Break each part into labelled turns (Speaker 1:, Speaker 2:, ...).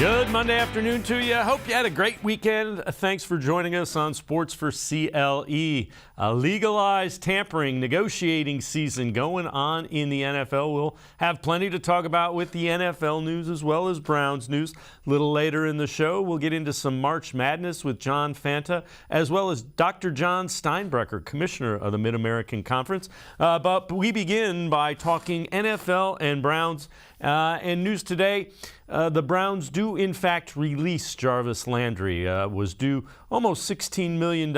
Speaker 1: Good Monday afternoon to you. Hope you had a great weekend. Thanks for joining us on Sports4CLE. Legalized tampering negotiating season going on in the NFL. We'll have plenty to talk about with the NFL news as well as Browns news. A little later in the show, we'll get into some March Madness with John Fanta, as well as Dr. Jon Steinbrecher, Commissioner of the Mid-American Conference. But we begin by talking NFL and Browns. And news today, the Browns do in fact release Jarvis Landry. Was due almost $16 million.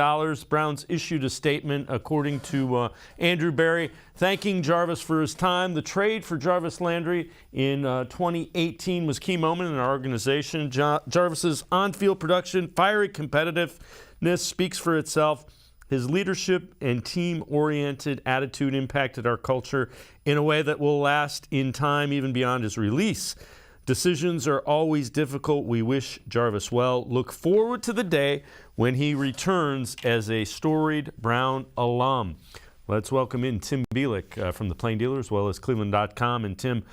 Speaker 1: Browns issued a statement, according to Andrew Berry, thanking Jarvis for his time. The trade for Jarvis Landry in 2018 was a key moment in our organization. Jarvis's on-field production, fiery competitiveness speaks for itself. His leadership and team-oriented attitude impacted our culture in a way that will last in time, even beyond his release. Decisions are always difficult. We wish Jarvis well. Look forward to the day when he returns as a storied Brown alum. Let's welcome in Tim Bielik from the Plain Dealer, as well as cleveland.com. And Tim,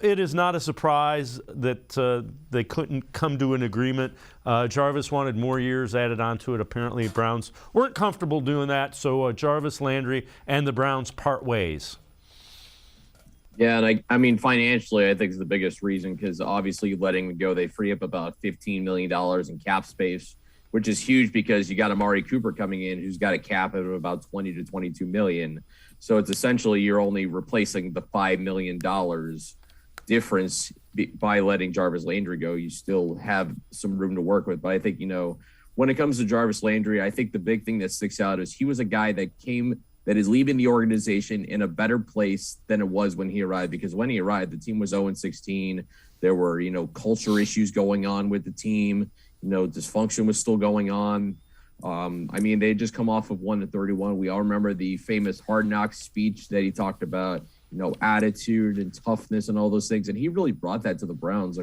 Speaker 1: it is not a surprise that they couldn't come to an agreement. Jarvis wanted more years added onto it. Apparently, Browns weren't comfortable doing that, so Jarvis Landry and the Browns part ways.
Speaker 2: Yeah, and I mean, financially, I think is the biggest reason, because obviously letting him go, they free up about $15 million in cap space, which is huge because you got Amari Cooper coming in, who's got a cap of about 20 to 22 million. So it's essentially you're only replacing the $5 million difference by letting Jarvis Landry go. You still have some room to work with. But I think, when it comes to Jarvis Landry, I think the big thing that sticks out is he was a guy that is leaving the organization in a better place than it was when he arrived. Because when he arrived, the team was 0-16. There were, culture issues going on with the team. Dysfunction was still going on. They had just come off of 1-31. We all remember the famous Hard Knocks speech that he talked about, attitude and toughness and all those things. And he really brought that to the Browns.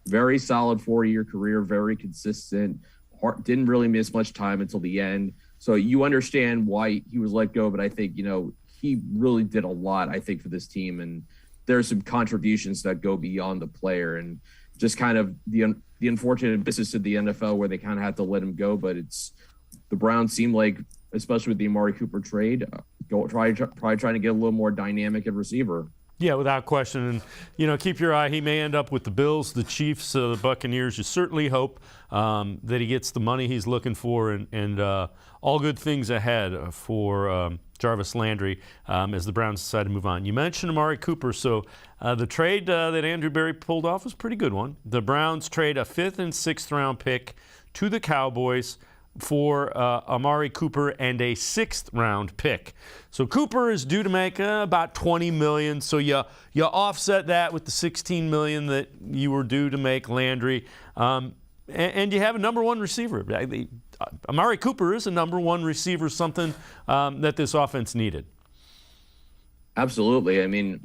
Speaker 2: Very solid 4-year career, very consistent, didn't really miss much time until the end. So you understand why he was let go. But I think, he really did a lot, I think, for this team. And there's some contributions that go beyond the player, and just kind of the unfortunate business of the NFL where they kind of had to let him go. But the Browns seem like, especially with the Amari Cooper trade, probably trying to get a little more dynamic at receiver.
Speaker 1: Yeah, without question. And, keep your eye. He may end up with the Bills, the Chiefs, the Buccaneers. You certainly hope that he gets the money he's looking for, and all good things ahead for Jarvis Landry as the Browns decide to move on. You mentioned Amari Cooper, so the trade that Andrew Berry pulled off was a pretty good one. The Browns trade a 5th and 6th round pick to the Cowboys for Amari Cooper and a 6th round pick. So Cooper is due to make about $20 million. So you offset that with the $16 million that you were due to make Landry, and you have a number one receiver. Amari Cooper is a number one receiver, something that this offense needed.
Speaker 2: Absolutely.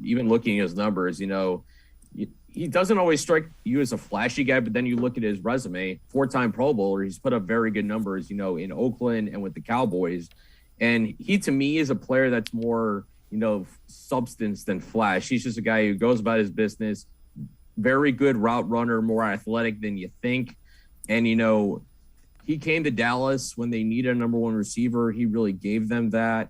Speaker 2: Even looking at his numbers, he doesn't always strike you as a flashy guy, but then you look at his resume, 4-time Pro Bowler. He's put up very good numbers, in Oakland and with the Cowboys. And he, to me, is a player that's more, substance than flash. He's just a guy who goes about his business, very good route runner, more athletic than you think. And, he came to Dallas when they needed a number one receiver. He really gave them that.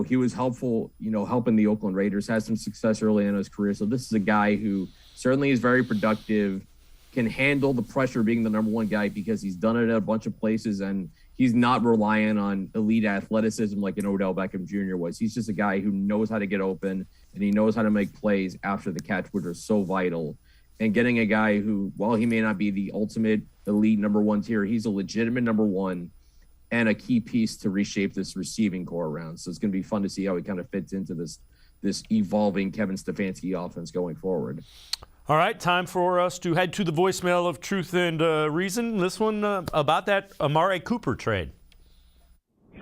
Speaker 2: He was helpful, helping the Oakland Raiders, had some success early in his career. So this is a guy who certainly is very productive, can handle the pressure being the number one guy because he's done it at a bunch of places, and he's not relying on elite athleticism like an Odell Beckham Jr. was. He's just a guy who knows how to get open, and he knows how to make plays after the catch, which are so vital. And getting a guy who, while he may not be the ultimate elite number one tier, he's a legitimate number one and a key piece to reshape this receiving core around. So it's going to be fun to see how he kind of fits into this evolving Kevin Stefanski offense going forward.
Speaker 1: All right, time for us to head to the voicemail of Truth and Reason. This one about that Amari Cooper trade.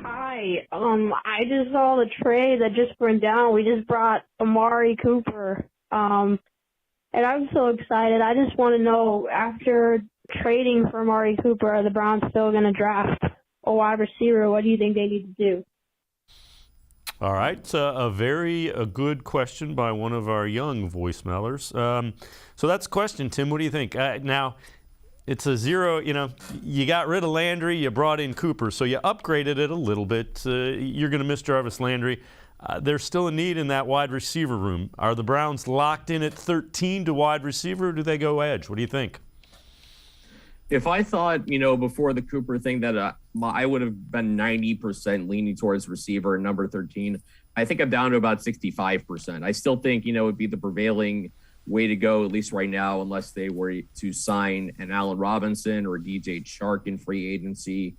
Speaker 3: Hi, I just saw the trade that just went down. We just brought Amari Cooper, and I'm so excited. I just want to know, after trading for Amari Cooper, are the Browns still going to draft a wide receiver? What do you think they need to do?
Speaker 1: All right, a very good question by one of our young voicemailers. So that's a question, Tim. What do you think? Now, it's a zero. You got rid of Landry, you brought in Cooper, so you upgraded it a little bit. You're going to miss Jarvis Landry. There's still a need in that wide receiver room. Are the Browns locked in at 13 to wide receiver, or do they go edge? What do you think?
Speaker 2: If I thought, before the Cooper thing that I would have been 90% leaning towards receiver at number 13, I think I'm down to about 65%. I still think, it would be the prevailing way to go, at least right now, unless they were to sign an Allen Robinson or DJ Chark in free agency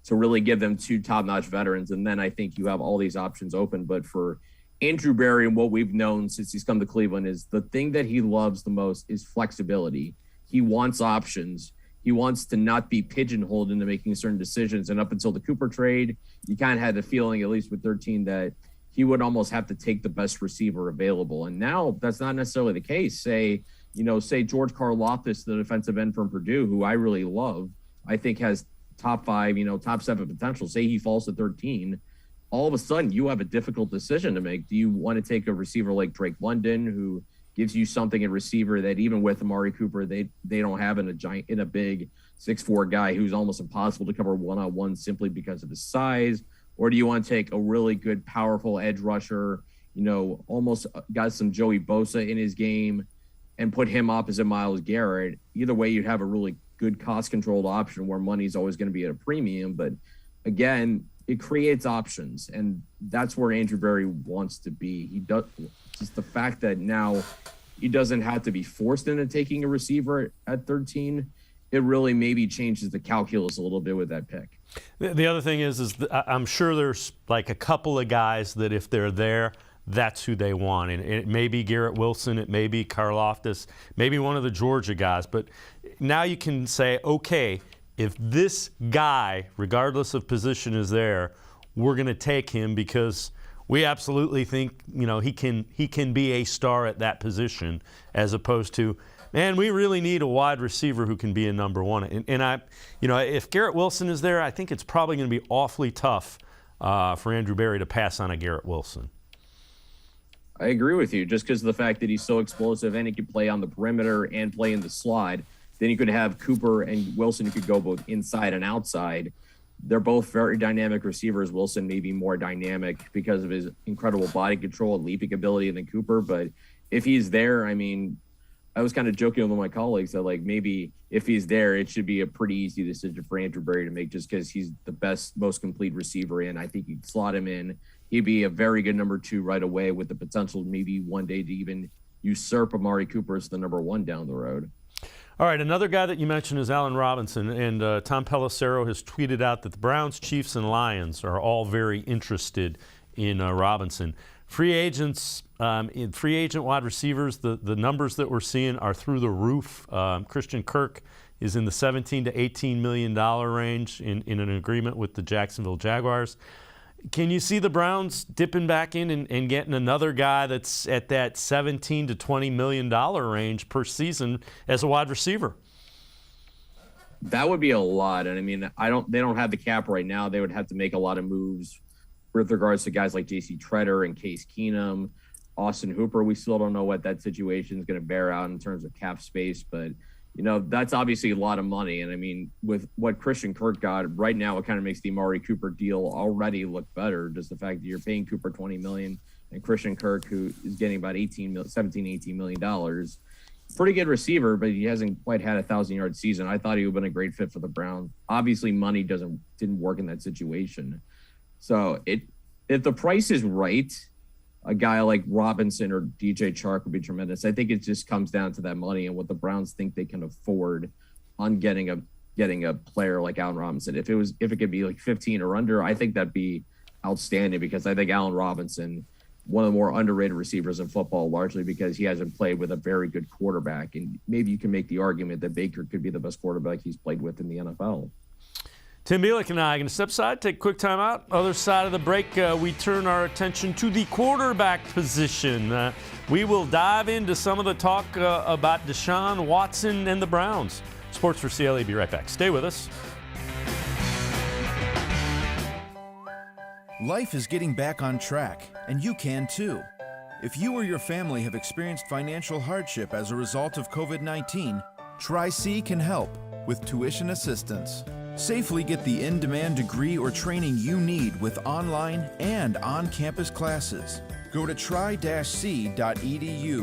Speaker 2: to really give them two top-notch veterans. And then I think you have all these options open. But for Andrew Berry and what we've known since he's come to Cleveland is the thing that he loves the most is flexibility. He wants options. He wants to not be pigeonholed into making certain decisions. And up until the Cooper trade, you kind of had the feeling, at least with 13, that he would almost have to take the best receiver available. And now that's not necessarily the case. Say George Karlaftis, the defensive end from Purdue, who I really love, I think has top 5, top 7 potential. Say he falls to 13. All of a sudden, you have a difficult decision to make. Do you want to take a receiver like Drake London, who gives you something in receiver that even with Amari Cooper, they don't have in a big 6'4" guy who's almost impossible to cover one-on-one simply because of his size? Or do you want to take a really good, powerful edge rusher, almost got some Joey Bosa in his game and put him opposite Myles Garrett? Either way, you'd have a really good cost-controlled option where money's always going to be at a premium. But again, it creates options, and that's where Andrew Berry wants to be. He does. Just the fact that now he doesn't have to be forced into taking a receiver at 13, it really maybe changes the calculus a little bit with that pick.
Speaker 1: The other thing is I'm sure there's like a couple of guys that if they're there, that's who they want. And it may be Garrett Wilson, it may be Karlaftis, maybe one of the Georgia guys. But now you can say, okay, if this guy, regardless of position, is there, we're going to take him because we absolutely think he can be a star at that position, as opposed to, man, we really need a wide receiver who can be a number one. And if Garrett Wilson is there, I think it's probably going to be awfully tough for Andrew Berry to pass on a Garrett Wilson.
Speaker 2: I agree with you, just because of the fact that he's so explosive and he can play on the perimeter and play in the slot. Then you could have Cooper and Wilson who could go both inside and outside. They're both very dynamic receivers. Wilson may be more dynamic because of his incredible body control and leaping ability than Cooper. But if he's there, I was kind of joking with my colleagues that maybe if he's there, it should be a pretty easy decision for Andrew Berry to make just because he's the best, most complete receiver in. I think you'd slot him in. He'd be a very good number 2 right away with the potential maybe one day to even usurp Amari Cooper as the number 1 down the road.
Speaker 1: All right, another guy that you mentioned is Allen Robinson, and Tom Pelissero has tweeted out that the Browns, Chiefs, and Lions are all very interested in Robinson. Free agents, free agent wide receivers, the numbers that we're seeing are through the roof. Christian Kirk is in the $17 to $18 million range in an agreement with the Jacksonville Jaguars. Can you see the Browns dipping back in and getting another guy that's at that $17 to $20 million range per season as a wide receiver?
Speaker 2: That would be a lot. And they don't have the cap right now. They would have to make a lot of moves with regards to guys like J.C. Treader and Case Keenum, Austin Hooper. We still don't know what that situation is going to bear out in terms of cap space, but that's obviously a lot of money. And with what Christian Kirk got right now, it kind of makes the Amari Cooper deal already look better. Just the fact that you're paying Cooper $20 million and Christian Kirk, who is getting about $18 million, pretty good receiver, but he hasn't quite had a 1,000-yard season. I thought he would have been a great fit for the Browns. Obviously, money didn't work in that situation. So if the price is right, a guy like Robinson or DJ Chark would be tremendous. I think it just comes down to that money and what the Browns think they can afford on getting a player like Allen Robinson. If it could be like 15 or under, I think that'd be outstanding, because I think Allen Robinson, one of the more underrated receivers in football, largely because he hasn't played with a very good quarterback. And maybe you can make the argument that Baker could be the best quarterback he's played with in the NFL.
Speaker 1: Tim Bielik and I are going to step aside, take a quick time out. Other side of the break, we turn our attention to the quarterback position. We will dive into some of the talk about Deshaun Watson and the Browns. Sports4CLE, be right back. Stay with us.
Speaker 4: Life is getting back on track, and you can too. If you or your family have experienced financial hardship as a result of COVID-19, Tri-C can help with tuition assistance. Safely get the in-demand degree or training you need with online and on-campus classes. Go to tri-c.edu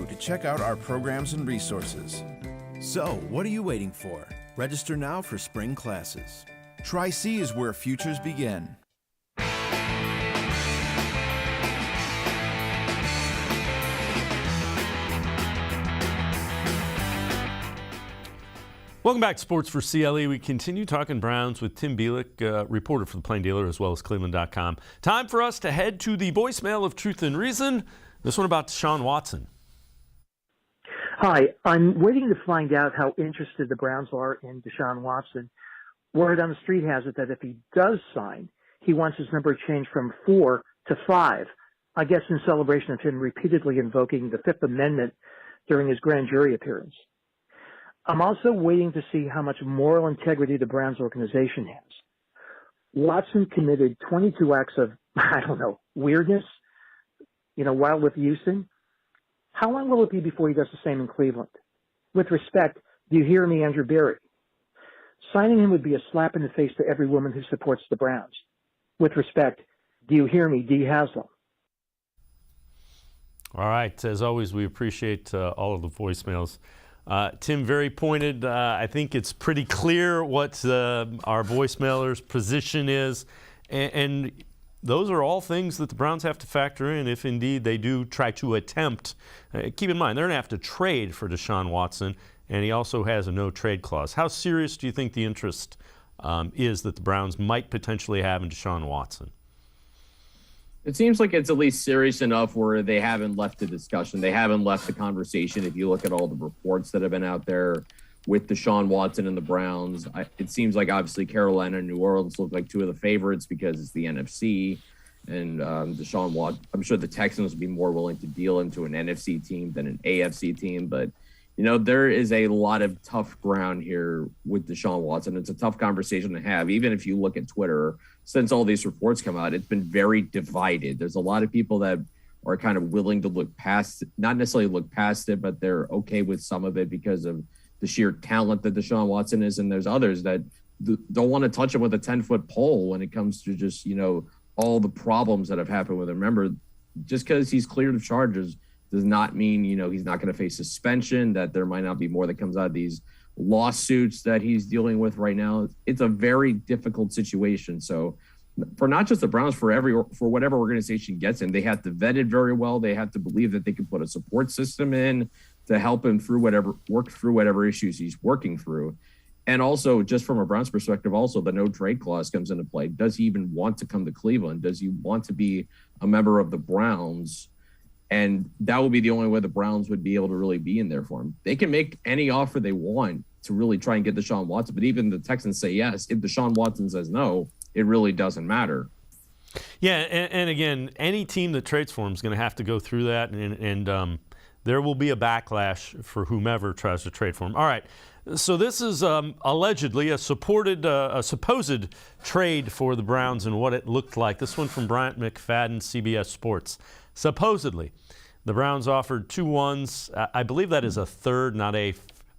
Speaker 4: to check out our programs and resources. So, what are you waiting for? Register now for spring classes. Tri-C is where futures begin.
Speaker 1: Welcome back to Sports4CLE. We continue talking Browns with Tim Bielik, reporter for the Plain Dealer, as well as cleveland.com. Time for us to head to the voicemail of Truth and Reason. This one about Deshaun Watson.
Speaker 5: Hi, I'm waiting to find out how interested the Browns are in Deshaun Watson. Word on the street has it that if he does sign, he wants his number changed from 4 to 5, I guess in celebration of him repeatedly invoking the Fifth Amendment during his grand jury appearance. I'm also waiting to see how much moral integrity the Browns organization has. Watson committed 22 acts of, weirdness, while with Houston. How long will it be before he does the same in Cleveland? With respect, do you hear me, Andrew Berry? Signing him would be a slap in the face to every woman who supports the Browns. With respect, do you hear me, Dee Haslam?
Speaker 1: All right. As always, we appreciate all of the voicemails. Tim, very pointed. I think it's pretty clear what our voicemailer's position is. And those are all things that the Browns have to factor in if indeed they do try to attempt. Keep in mind, they're going to have to trade for Deshaun Watson, and he also has a no-trade clause. How serious do you think the interest is that the Browns might potentially have in Deshaun Watson?
Speaker 2: It seems like it's at least serious enough where they haven't left the discussion. They haven't left the conversation. If you look at all the reports that have been out there with Deshaun Watson and the Browns, it seems like obviously Carolina and New Orleans look like two of the favorites because it's the NFC. And Deshaun Watson, I'm sure the Texans would be more willing to deal into an NFC team than an AFC team. But, there is a lot of tough ground here with Deshaun Watson. It's a tough conversation to have. Even if you look at Twitter, since all these reports come out, it's been very divided. There's a lot of people that are kind of willing to look past, not necessarily look past it, but they're okay with some of it because of the sheer talent that Deshaun Watson is. And there's others that don't want to touch him with a 10-foot pole when it comes to just, all the problems that have happened with him. Remember, just because he's cleared of charges does not mean, he's not going to face suspension, that there might not be more that comes out of these lawsuits that he's dealing with right now. It's a very difficult situation. So for not just the Browns, for whatever organization gets him, they have to vet it very well. They have to believe that they can put a support system in to help him work through whatever issues he's working through. And also, just from a Browns perspective, also the no trade clause comes into play. Does he even want to come to Cleveland? Does he want to be a member of the Browns? And that would be the only way the Browns would be able to really be in there for him. They can make any offer they want to really try and get Deshaun Watson, but even the Texans say yes. If Deshaun Watson says no, it really doesn't matter.
Speaker 1: Yeah, and again, any team that trades for him is going to have to go through that, and there will be a backlash for whomever tries to trade for him. All right, so this is allegedly a supposed trade for the Browns and what it looked like. This one from Bryant McFadden, CBS Sports. Supposedly, the Browns offered 2 ones. I believe that is a third, not a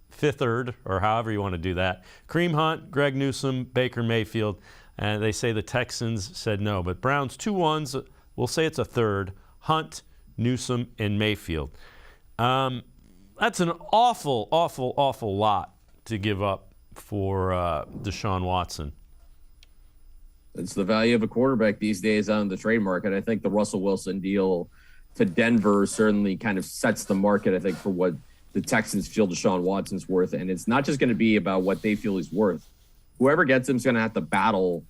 Speaker 1: fifth-third, or however you want to do that. Kareem Hunt, Greg Newsome, Baker Mayfield. And they say the Texans said no. But Browns 2 ones, we'll say it's a third, Hunt, Newsome, and Mayfield. That's an awful, awful, awful lot to give up for Deshaun Watson.
Speaker 2: It's the value of a quarterback these days on the trade market. I think the Russell Wilson deal to Denver certainly kind of sets the market, I think, for what the Texans feel Deshaun Watson's worth. And it's not just going to be about what they feel he's worth. Whoever gets him is going to have to battle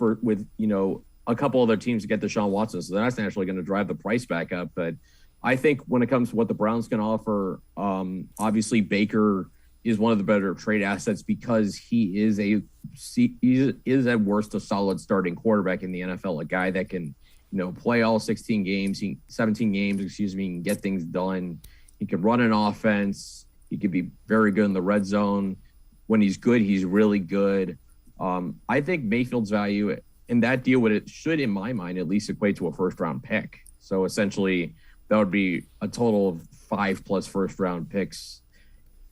Speaker 2: with a couple other teams to get Deshaun Watson. So that's naturally going to drive the price back up. But I think when it comes to what the Browns can offer, obviously Baker is one of the better trade assets because he is at worst a solid starting quarterback in the NFL, a guy that can, play all 17 games, he can get things done. He can run an offense. He can be very good in the red zone. When he's good, he's really good. I think Mayfield's value and that deal it should, in my mind, at least equate to a first-round pick. So essentially, that would be a total of 5+ first-round picks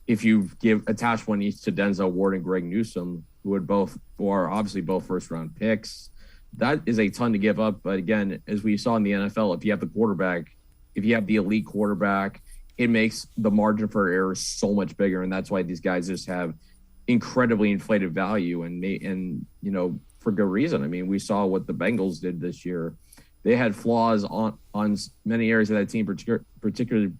Speaker 2: if you attach one each to Denzel Ward and Greg Newsome, who are obviously both first-round picks. That is a ton to give up. But again, as we saw in the NFL, if you have the elite quarterback, it makes the margin for error so much bigger, and that's why these guys just have incredibly inflated value, and for good reason. I mean, we saw what the Bengals did this year. They had flaws on many areas of that team, particularly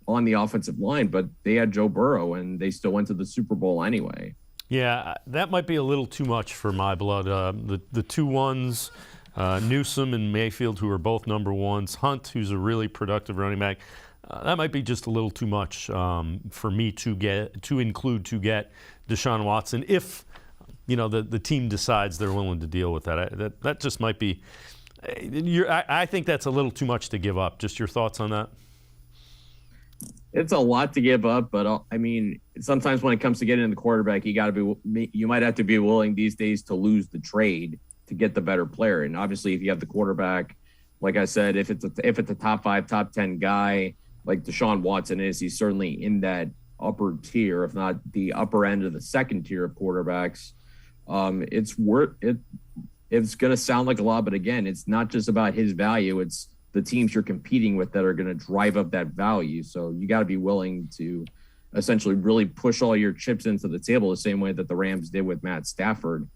Speaker 2: on the offensive line, but they had Joe Burrow, and they still went to the Super Bowl anyway.
Speaker 1: Yeah, that might be a little too much for my blood. The 2-1s, Newsome and Mayfield, who are both number ones, Hunt, who's a really productive running back. That might be just a little too much for me to get Deshaun Watson if the team decides they're willing to deal with that. That just might be. I think that's a little too much to give up. Just your thoughts on that?
Speaker 2: It's a lot to give up, but I mean, sometimes when it comes to getting the quarterback, you might have to be willing these days to lose the trade to get the better player. And obviously, if you have the quarterback, like I said, if it's a top 5, top 10 guy like Deshaun Watson is, he's certainly in that upper tier, if not the upper end of the second tier of quarterbacks. It's worth it. It's going to sound like a lot, but again, it's not just about his value. It's the teams you're competing with that are going to drive up that value. So you got to be willing to essentially really push all your chips into the table the same way that the Rams did with Matt Stafford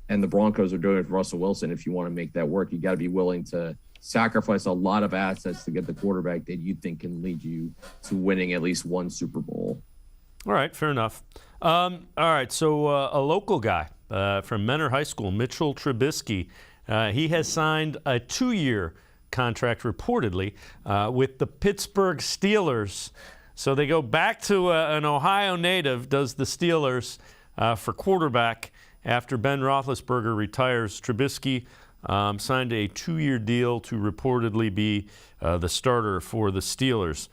Speaker 2: and the Broncos are doing with Russell Wilson. If you want to make that work, you got to be willing to sacrifice a lot of assets to get the quarterback that you think can lead you to winning at least one Super Bowl.
Speaker 1: All right, fair enough. All right, so a local guy from Menor High School, Mitchell Trubisky, he has signed a 2-year contract reportedly with the Pittsburgh Steelers. So they go back to an Ohio native, does the Steelers, for quarterback after Ben Roethlisberger retires. Trubisky signed a 2-year deal to reportedly be the starter for the Steelers.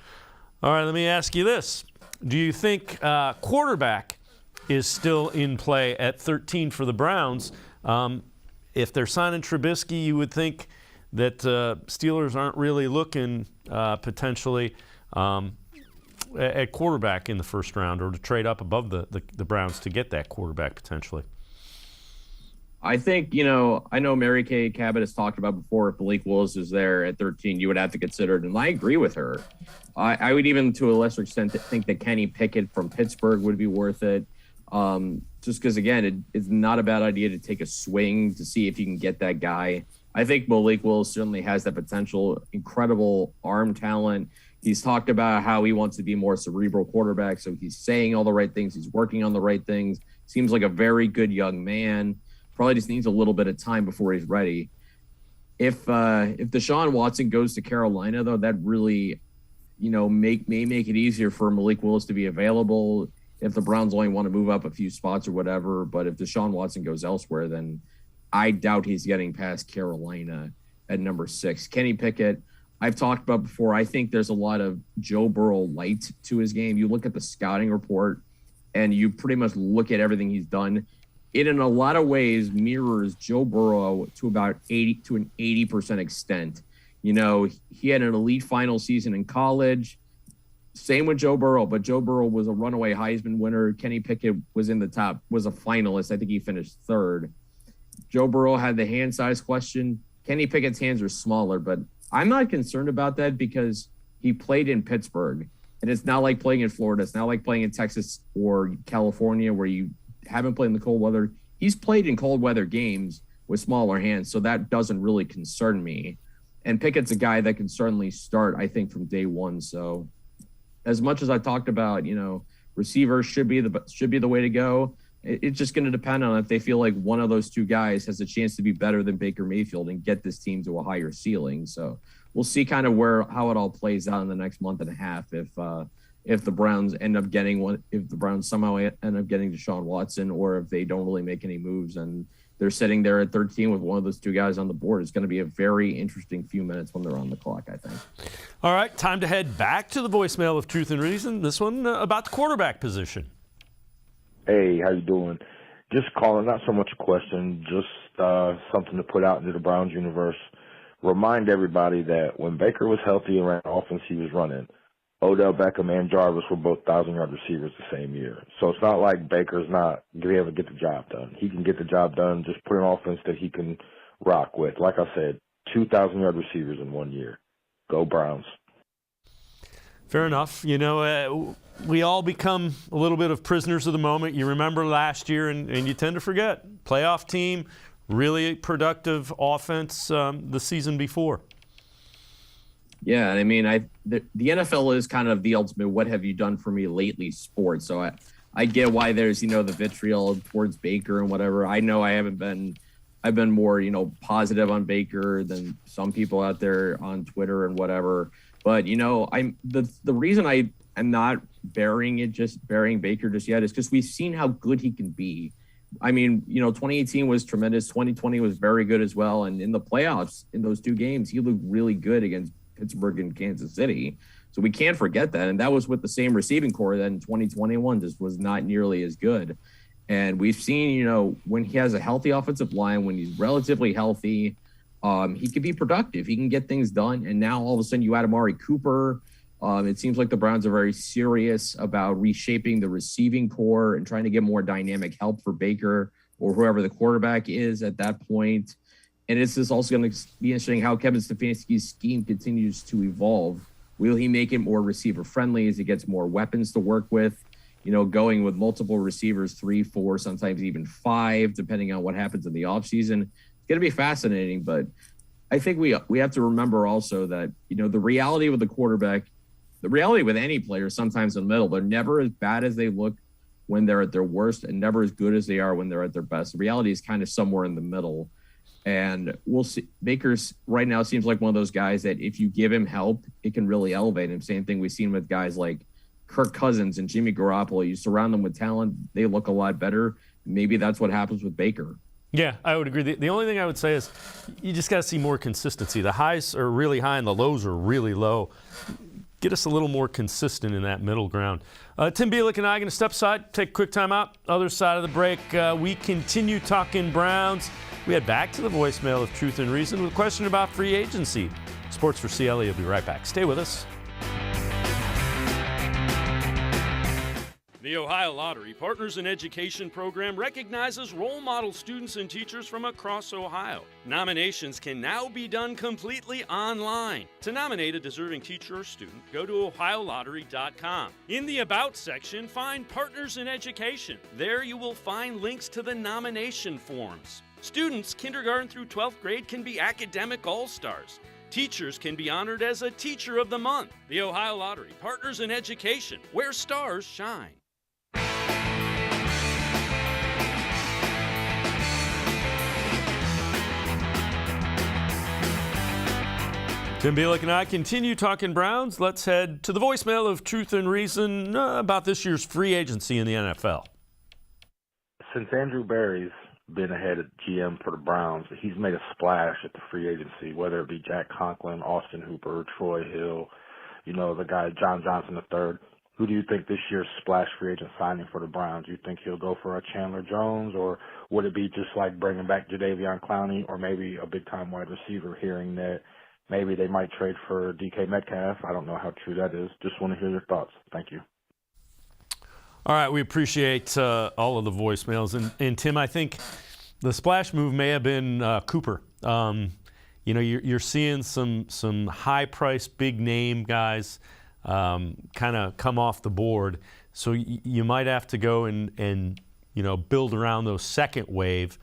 Speaker 1: All right, let me ask you this. Do you think quarterback is still in play at 13 for the Browns? If they're signing Trubisky, you would think that Steelers aren't really looking potentially at quarterback in the first round or to trade up above the Browns to get that quarterback potentially.
Speaker 2: I think, I know Mary Kay Cabot has talked about before, if Bielik Willis is there at 13, you would have to consider it. And I agree with her. I would even, to a lesser extent, think that Kenny Pickett from Pittsburgh would be worth it. Just because, again, it's not a bad idea to take a swing to see if you can get that guy. I think Bielik Willis certainly has that potential, incredible arm talent. He's talked about how he wants to be more cerebral quarterback. So he's saying all the right things. He's working on the right things. Seems like a very good young man. Probably just needs a little bit of time before he's ready. If Deshaun Watson goes to Carolina, though, that really, may make it easier for Malik Willis to be available if the Browns only want to move up a few spots or whatever. But if Deshaun Watson goes elsewhere, then I doubt he's getting past Carolina at number 6. Kenny Pickett, I've talked about before. I think there's a lot of Joe Burrow light to his game. You look at the scouting report and you pretty much look at everything he's done. It, in a lot of ways, mirrors Joe Burrow to about 80% extent. He had an elite final season in college. Same with Joe Burrow, but Joe Burrow was a runaway Heisman winner. Kenny Pickett was in the top, was a finalist. I think he finished 3rd. Joe Burrow had the hand size question. Kenny Pickett's hands are smaller, but I'm not concerned about that because he played in Pittsburgh. And it's not like playing in Florida. It's not like playing in Texas or California where you haven't played in the cold weather. He's played in cold weather games with smaller hands, so that doesn't really concern me. And Pickett's a guy that can certainly start, I think, from day one. So as much as I talked about, receivers should be the way to go, it's just going to depend on if they feel like one of those two guys has a chance to be better than Baker Mayfield and get this team to a higher ceiling. So we'll see kind of how it all plays out in the next month and a half if the Browns end up getting one, if the Browns somehow end up getting Deshaun Watson, or if they don't really make any moves and they're sitting there at 13 with one of those two guys on the board. It's going to be a very interesting few minutes when they're on the clock, I think.
Speaker 1: All right, time to head back to the voicemail of Truth and Reason. This one about the quarterback position.
Speaker 6: Hey, how you doing? Just calling, not so much a question, just something to put out into the Browns universe. Remind everybody that when Baker was healthy and ran the offense he was running, Odell Beckham and Jarvis were both 1,000-yard receivers the same year. So it's not like Baker's not going to be able to get the job done. He can get the job done, just put an offense that he can rock with. Like I said, 2,000-yard receivers in 1 year. Go Browns.
Speaker 1: Fair enough. You know, we all become a little bit of prisoners of the moment. You remember last year, and you tend to forget. Playoff team, really productive offense the season before.
Speaker 2: Yeah, I mean, the NFL is kind of the ultimate "what have you done for me lately" sport. So I get why there's the vitriol towards Baker and whatever. I know I've been more positive on Baker than some people out there on Twitter and whatever. But I'm the reason I am not burying Baker just yet is because we've seen how good he can be. I mean, 2018 was tremendous. 2020 was very good as well. And in the playoffs, in those two games, he looked really good against Pittsburgh and Kansas City. So we can't forget that. And that was with the same receiving core that in 2021 just was not nearly as good. And we've seen, when he has a healthy offensive line, when he's relatively healthy, he can be productive. He can get things done. And now all of a sudden you add Amari Cooper. It seems like the Browns are very serious about reshaping the receiving core and trying to get more dynamic help for Baker or whoever the quarterback is at that point. And it's just also going to be interesting how Kevin Stefanski's scheme continues to evolve. Will he make it more receiver-friendly as he gets more weapons to work with? Going with multiple receivers, 3, 4, sometimes even 5, depending on what happens in the offseason. It's going to be fascinating, but I think we have to remember also that, the reality with the quarterback, the reality with any player sometimes in the middle, they're never as bad as they look when they're at their worst and never as good as they are when they're at their best. The reality is kind of somewhere in the middle. And we'll see. Baker's right now seems like one of those guys that if you give him help, it can really elevate him. Same thing we've seen with guys like Kirk Cousins and Jimmy Garoppolo. You surround them with talent, they look a lot better. Maybe that's what happens with Baker.
Speaker 1: Yeah, I would agree. The only thing I would say is you just got to see more consistency. The highs are really high and the lows are really low. Get us a little more consistent in that middle ground. Tim Bielik and I are going to step aside, take a quick time out. Other side of the break, we continue talking Browns. We head back to the voicemail of Truth and Reason with a question about free agency. Sports4CLE will be right back. Stay with us. The Ohio Lottery Partners in Education program recognizes role model students and teachers from across Ohio. Nominations can now be done completely online. To nominate a deserving teacher or student, go to ohiolottery.com. In the About section, find Partners in Education. There you will find links to the nomination forms. Students kindergarten through 12th grade can be academic all-stars. Teachers can be honored as a Teacher of the Month. The Ohio Lottery Partners in Education, where stars shine. Tim Bielik and I continue talking Browns. Let's head to the voicemail of Truth and Reason about this year's free agency in the NFL.
Speaker 6: Since Andrew Berry's been ahead at GM for the Browns, he's made a splash at the free agency, whether it be Jack Conklin, Austin Hooper, Troy Hill, the guy John Johnson III. Who do you think this year's splash free agent signing for the Browns? Do you think he'll go for a Chandler Jones, or would it be just like bringing back Jadeveon Clowney, or maybe a big-time wide receiver, hearing that maybe they might trade for DK Metcalf? I don't know how true that is. Just want to hear your thoughts. Thank you.
Speaker 1: All right, we appreciate all of the voicemails. And Tim, I think the splash move may have been Cooper. You're seeing some high-priced, big-name guys kind of come off the board. So you might have to go and build around those second wave.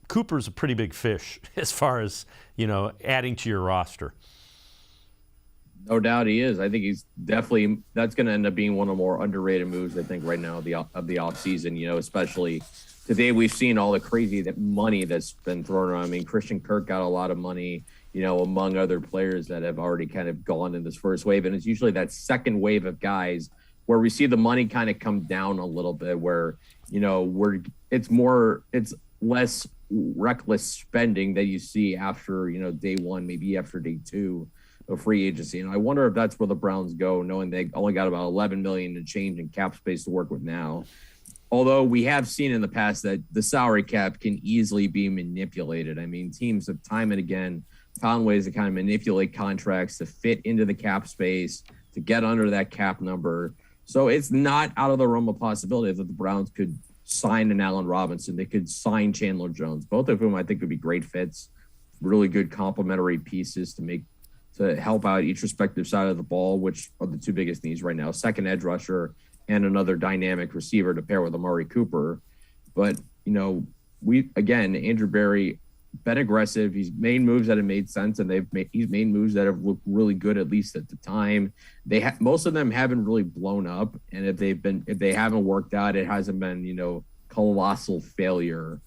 Speaker 1: Cooper's a pretty big fish as far as, adding to your roster.
Speaker 2: No doubt he is. I think he's definitely – that's going to end up being one of the more underrated moves, I think, right now of the offseason, especially today we've seen all the crazy money that's been thrown around. I mean, Christian Kirk got a lot of money, among other players that have already kind of gone in this first wave. And it's usually that second wave of guys where we see the money kind of come down a little bit where, it's less reckless spending that you see after, day one, maybe after day two of free agency. And I wonder if that's where the Browns go, knowing they only got about $11 million to change in cap space to work with now. although we have seen in the past that the salary cap can easily be manipulated. I mean, teams have time and again found ways to kind of manipulate contracts to fit into the cap space, to get under that cap number. So it's not out of the realm of possibility that the Browns could sign an Allen Robinson. They could sign Chandler Jones, both of whom I think would be great fits, really good complementary pieces to help out each respective side of the ball, which are the two biggest needs right now, second edge rusher and another dynamic receiver to pair with Amari Cooper. But, Andrew Berry, been aggressive. He's made moves that have made sense, and he's made moves that have looked really good, at least at the time. Most of them haven't really blown up, and if they haven't worked out, it hasn't been, colossal failure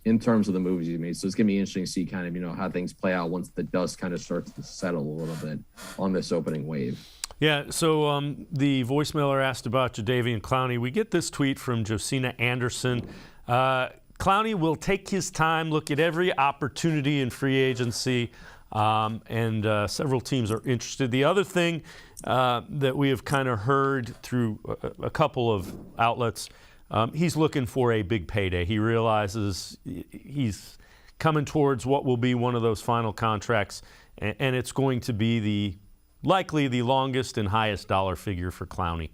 Speaker 2: in terms of the moves he's made. So it's gonna be interesting to see kind of, how things play out once the dust kind of starts to settle a little bit on this opening wave.
Speaker 1: Yeah, so the voicemailer asked about Jadeveon Clowney. We get this tweet from Josina Anderson. Clowney will take his time, look at every opportunity in free agency, and several teams are interested. The other thing that we have kind of heard through a couple of outlets, he's looking for a big payday. He realizes he's coming towards what will be one of those final contracts, and it's going to be likely the longest and highest dollar figure for Clowney.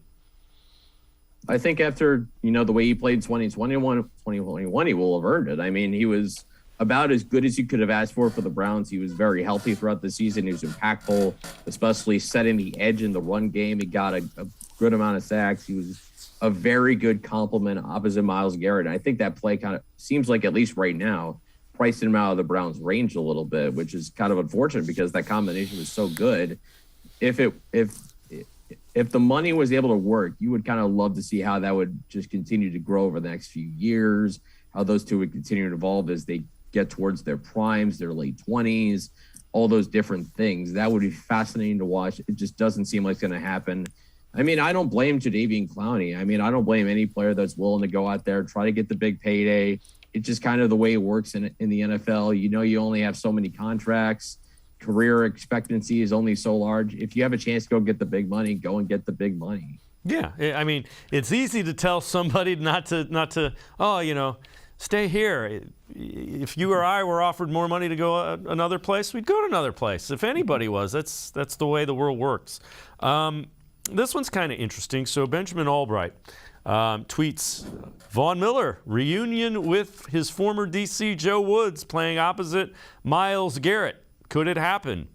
Speaker 2: I think after, the way he played 2021, he will have earned it. I mean, he was about as good as you could have asked for the Browns. He was very healthy throughout the season. He was impactful, especially setting the edge in the run game. He got a good amount of sacks. He was a very good complement opposite Myles Garrett. And I think that play kind of seems like, at least right now, priced him out of the Browns' range a little bit, which is kind of unfortunate because that combination was so good. If the money was able to work, you would kind of love to see how that would just continue to grow over the next few years, how those two would continue to evolve as they get towards their primes, their late 20s, all those different things. That would be fascinating to watch. It just doesn't seem like it's going to happen. I mean, I don't blame Jadeveon Clowney. I mean, I don't blame any player that's willing to go out there, try to get the big payday. It's just kind of the way it works in the NFL. You only have so many contracts. Career expectancy is only so large. If you have a chance to go get the big money, go and get the big money.
Speaker 1: Yeah, I mean, it's easy to tell somebody not to. Stay here. If you or I were offered more money to go another place, we'd go to another place. If anybody was, that's the way the world works. This one's kind of interesting. So Benjamin Albright tweets, Von Miller reunion with his former DC Joe Woods playing opposite Myles Garrett. Could it happen?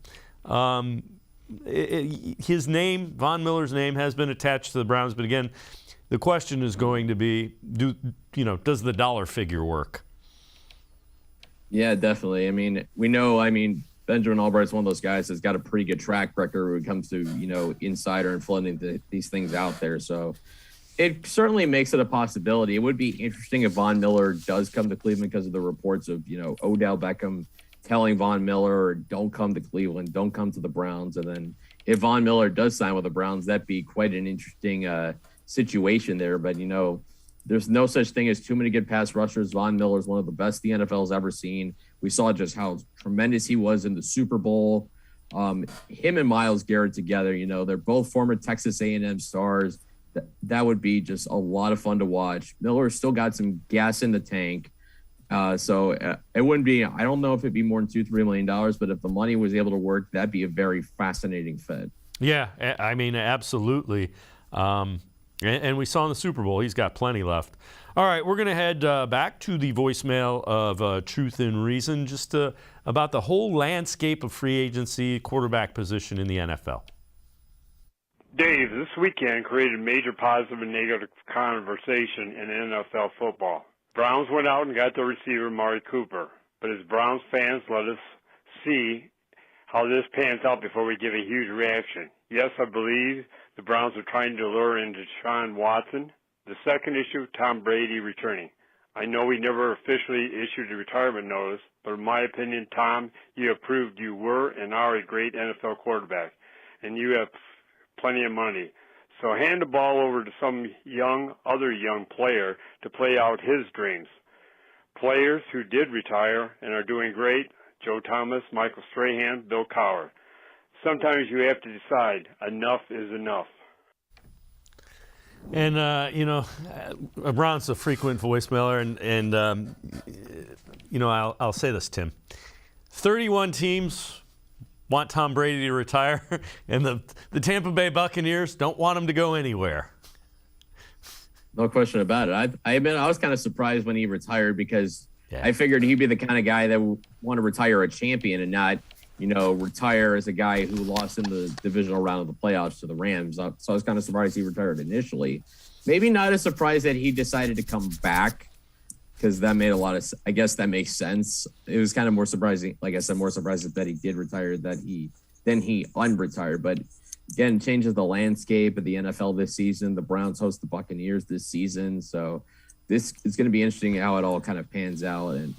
Speaker 1: His name, Von Miller's name, has been attached to the Browns, but again, the question is going to be, does the dollar figure work?
Speaker 2: Yeah, definitely. I mean, we know, Benjamin Albright's one of those guys that's got a pretty good track record when it comes to, insider and flooding these things out there. So it certainly makes it a possibility. It would be interesting if Von Miller does come to Cleveland because of the reports of, Odell Beckham telling Von Miller, don't come to Cleveland, don't come to the Browns. And then if Von Miller does sign with the Browns, that'd be quite an interesting situation there. But, there's no such thing as too many good pass rushers. Von Miller is one of the best the NFL's ever seen. We saw just how tremendous he was in the Super Bowl. Him and Myles Garrett together, they're both former Texas A&M stars. That would be just a lot of fun to watch. Miller's still got some gas in the tank. So it wouldn't be, I don't know if it'd be more than $2-3 million, but if the money was able to work, that'd be a very fascinating fit.
Speaker 1: Yeah, I mean, absolutely. And we saw in the Super Bowl, he's got plenty left. All right, we're going to head back to the voicemail of Truth and Reason, just about the whole landscape of free agency, quarterback position in the NFL.
Speaker 7: Dave, this weekend created major positive and negative conversation in NFL football. Browns went out and got the receiver, Amari Cooper. But as Browns fans, let us see how this pans out before we give a huge reaction. Yes, I believe the Browns are trying to lure in Deshaun Watson. The second issue, Tom Brady returning. I know we never officially issued a retirement notice, but in my opinion, Tom, you have proved you were and are a great NFL quarterback, and you have plenty of money. So hand the ball over to some other young player to play out his dreams. Players who did retire and are doing great, Joe Thomas, Michael Strahan, Bill Cowher. Sometimes you have to decide, enough is enough.
Speaker 1: And, Ron's a frequent voicemailer, and I'll say this, Tim. 31 teams want Tom Brady to retire, and the Tampa Bay Buccaneers don't want him to go anywhere.
Speaker 2: No question about it. I admit I was kind of surprised when he retired because I figured he'd be the kind of guy that would want to retire a champion and not, retire as a guy who lost in the divisional round of the playoffs to the Rams. So I was kind of surprised he retired initially. Maybe not as surprised that he decided to come back because that made a lot of – I guess that makes sense. It was kind of more surprising, like I said, more surprised that he did retire than he unretired. But, again, changes the landscape of the NFL this season. The Browns host the Buccaneers this season. So this is going to be interesting how it all kind of pans out. And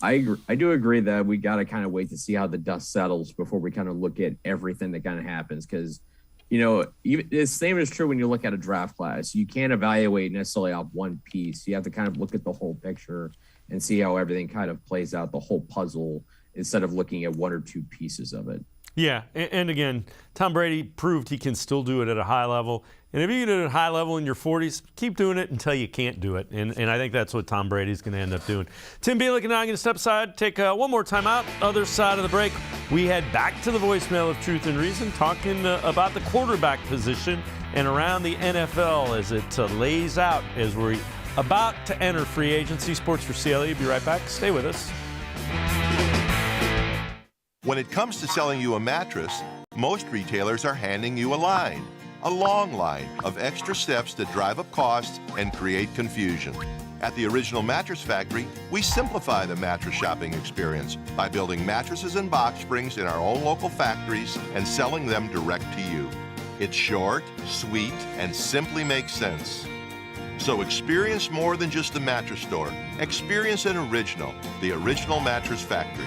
Speaker 2: I do agree that we got to kind of wait to see how the dust settles before we kind of look at everything that kind of happens because – even the same is true when you look at a draft class. You can't evaluate necessarily off one piece. You have to kind of look at the whole picture and see how everything kind of plays out, the whole puzzle, instead of looking at one or two pieces of it.
Speaker 1: Yeah, and again, Tom Brady proved he can still do it at a high level. And if you can do it at a high level in your 40s, keep doing it until you can't do it. And I think that's what Tom Brady's going to end up doing. Tim Bielik and I are going to step aside, take one more time out. Other side of the break, we head back to the voicemail of Truth and Reason, talking about the quarterback position and around the NFL as it lays out as we're about to enter free agency. Sports4CLE, be right back. Stay with us.
Speaker 8: When it comes to selling you a mattress, most retailers are handing you a long line of extra steps that drive up costs and create confusion. At the Original Mattress Factory, we simplify the mattress shopping experience by building mattresses and box springs in our own local factories and selling them direct to you. It's short, sweet, and simply makes sense. So experience more than just a mattress store. Experience an original, the Original Mattress Factory.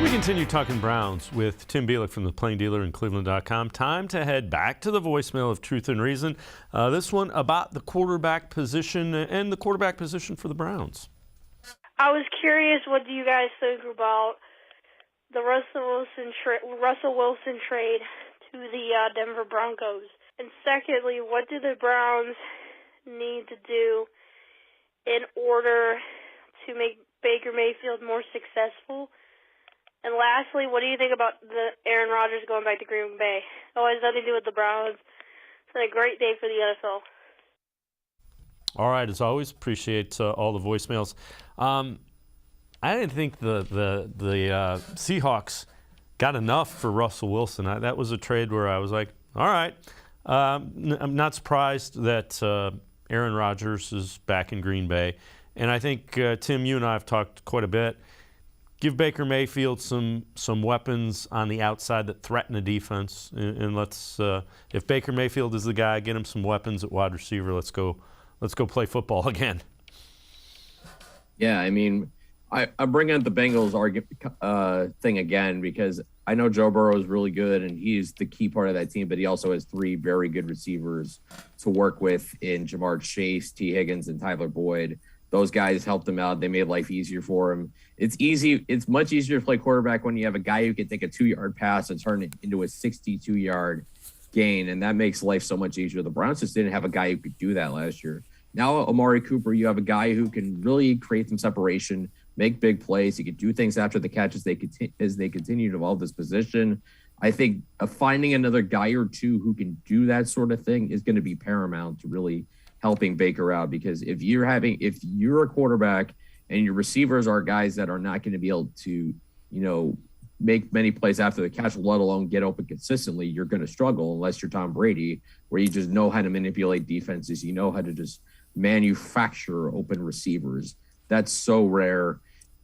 Speaker 1: We continue talking Browns with Tim Bielik from the Plain Dealer and cleveland.com. Time to head back to the voicemail of Truth and Reason. This one about the quarterback position and the quarterback position for the Browns.
Speaker 3: I was curious, what do you guys think about the Russell Wilson trade to the Denver Broncos? And secondly, what do the Browns need to do in order to make Baker Mayfield more successful? And lastly, what do you think about the Aaron Rodgers going back to Green Bay? Oh, it has nothing to do with the Browns. It's been a great day for the NFL.
Speaker 1: All right, as always, appreciate all the voicemails. I didn't think the Seahawks got enough for Russell Wilson. That was a trade where I was like, all right. I'm not surprised that Aaron Rodgers is back in Green Bay. And I think, Tim, you and I have talked quite a bit. Give Baker Mayfield some weapons on the outside that threaten the defense, and let's if Baker Mayfield is the guy, get him some weapons at wide receiver. Let's go play football again.
Speaker 2: Yeah, I mean, I bring up the Bengals thing again because I know Joe Burrow is really good and he's the key part of that team, but he also has three very good receivers to work with in Jamar Chase, T. Higgins, and Tyler Boyd. Those guys helped him out. They made life easier for him. It's easy. It's much easier to play quarterback when you have a guy who can take a 2-yard pass and turn it into a 62-yard gain, and that makes life so much easier. The Browns just didn't have a guy who could do that last year. Now, Amari Cooper, you have a guy who can really create some separation, make big plays. He can do things after the catch as they continue to evolve this position. I think finding another guy or two who can do that sort of thing is going to be paramount to really helping Baker out, because if you're a quarterback and your receivers are guys that are not going to be able to, make many plays after the catch, let alone get open consistently, you're going to struggle unless you're Tom Brady, where you just know how to manipulate defenses. You know how to just manufacture open receivers. That's so rare.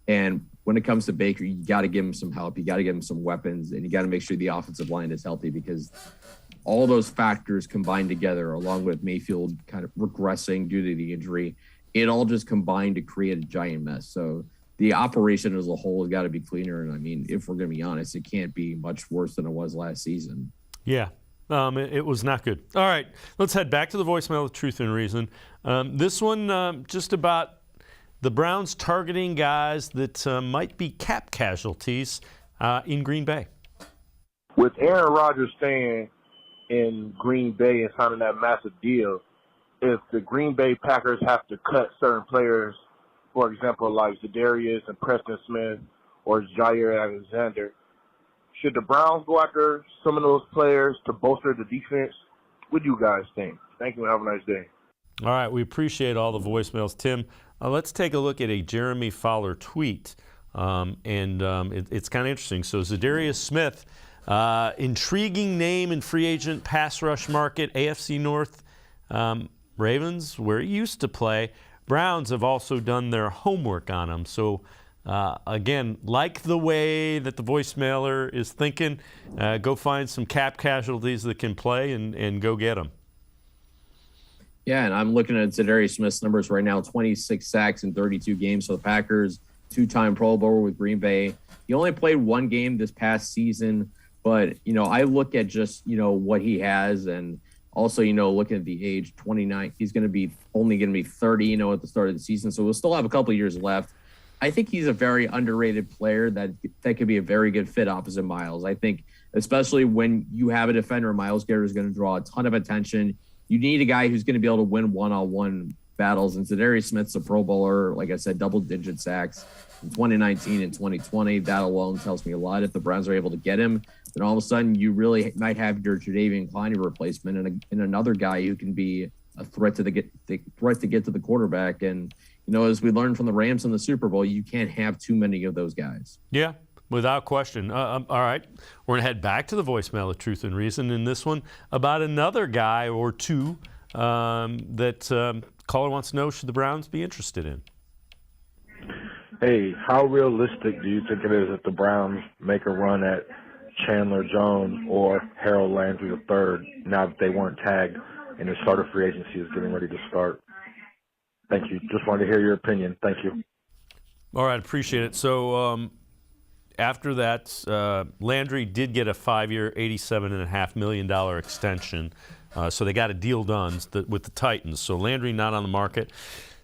Speaker 2: And when it comes to Baker, you got to give him some help. You got to give him some weapons, and you got to make sure the offensive line is healthy, because all those factors combined together, along with Mayfield kind of regressing due to the injury, it all just combined to create a giant mess. So the operation as a whole has got to be cleaner. And I mean, if we're going to be honest, it can't be much worse than it was last season.
Speaker 1: Yeah. It was not good. All right, let's head back to the voicemail of Truth and Reason. This one just about the Browns targeting guys that might be cap casualties in Green Bay.
Speaker 6: With Aaron Rodgers staying in Green Bay and signing that massive deal, if the Green Bay Packers have to cut certain players, for example, like Zadarius and Preston Smith or Jair Alexander, should the Browns go after some of those players to bolster the defense? What do you guys think? Thank you and have a nice day.
Speaker 1: All right, we appreciate all the voicemails. Tim, let's take a look at a Jeremy Fowler tweet. It's kind of interesting. So Zadarius Smith, intriguing name in free agent pass rush market, AFC North, Ravens, where he used to play. Browns have also done their homework on him. So, again, like the way that the voicemailer is thinking, go find some cap casualties that can play and go get them.
Speaker 2: Yeah, and I'm looking at Zadarius Smith's numbers right now, 26 sacks in 32 games for the Packers, two-time Pro Bowler with Green Bay. He only played one game this past season, but, I look at just, what he has and also, looking at the age, 29, he's only going to be 30, at the start of the season. So we'll still have a couple of years left. I think he's a very underrated player that could be a very good fit opposite Myles. I think, especially when you have a defender, Myles Garrett is going to draw a ton of attention. You need a guy who's going to be able to win one-on-one battles. And Zadarius Smith's a Pro Bowler, like I said, double-digit sacks in 2019 and 2020. That alone tells me a lot. If the Browns are able to get him, then all of a sudden you really might have your Jadeveon Clowney replacement and another guy who can be a threat to get to the quarterback. And as we learned from the Rams in the Super Bowl, you can't have too many of those guys.
Speaker 1: Yeah, without question. All right, we're gonna head back to the voicemail of Truth and Reason in this one about another guy or two that caller wants to know, should the Browns be interested in?
Speaker 6: Hey, how realistic do you think it is that the Browns make a run at Chandler Jones or Harold Landry III now that they weren't tagged and their starter free agency is getting ready to start? Thank you. Just wanted to hear your opinion. Thank you.
Speaker 1: All right, appreciate it. So after that, Landry did get a 5-year, $87.5 million extension. So they got a deal done with the Titans. So Landry not on the market.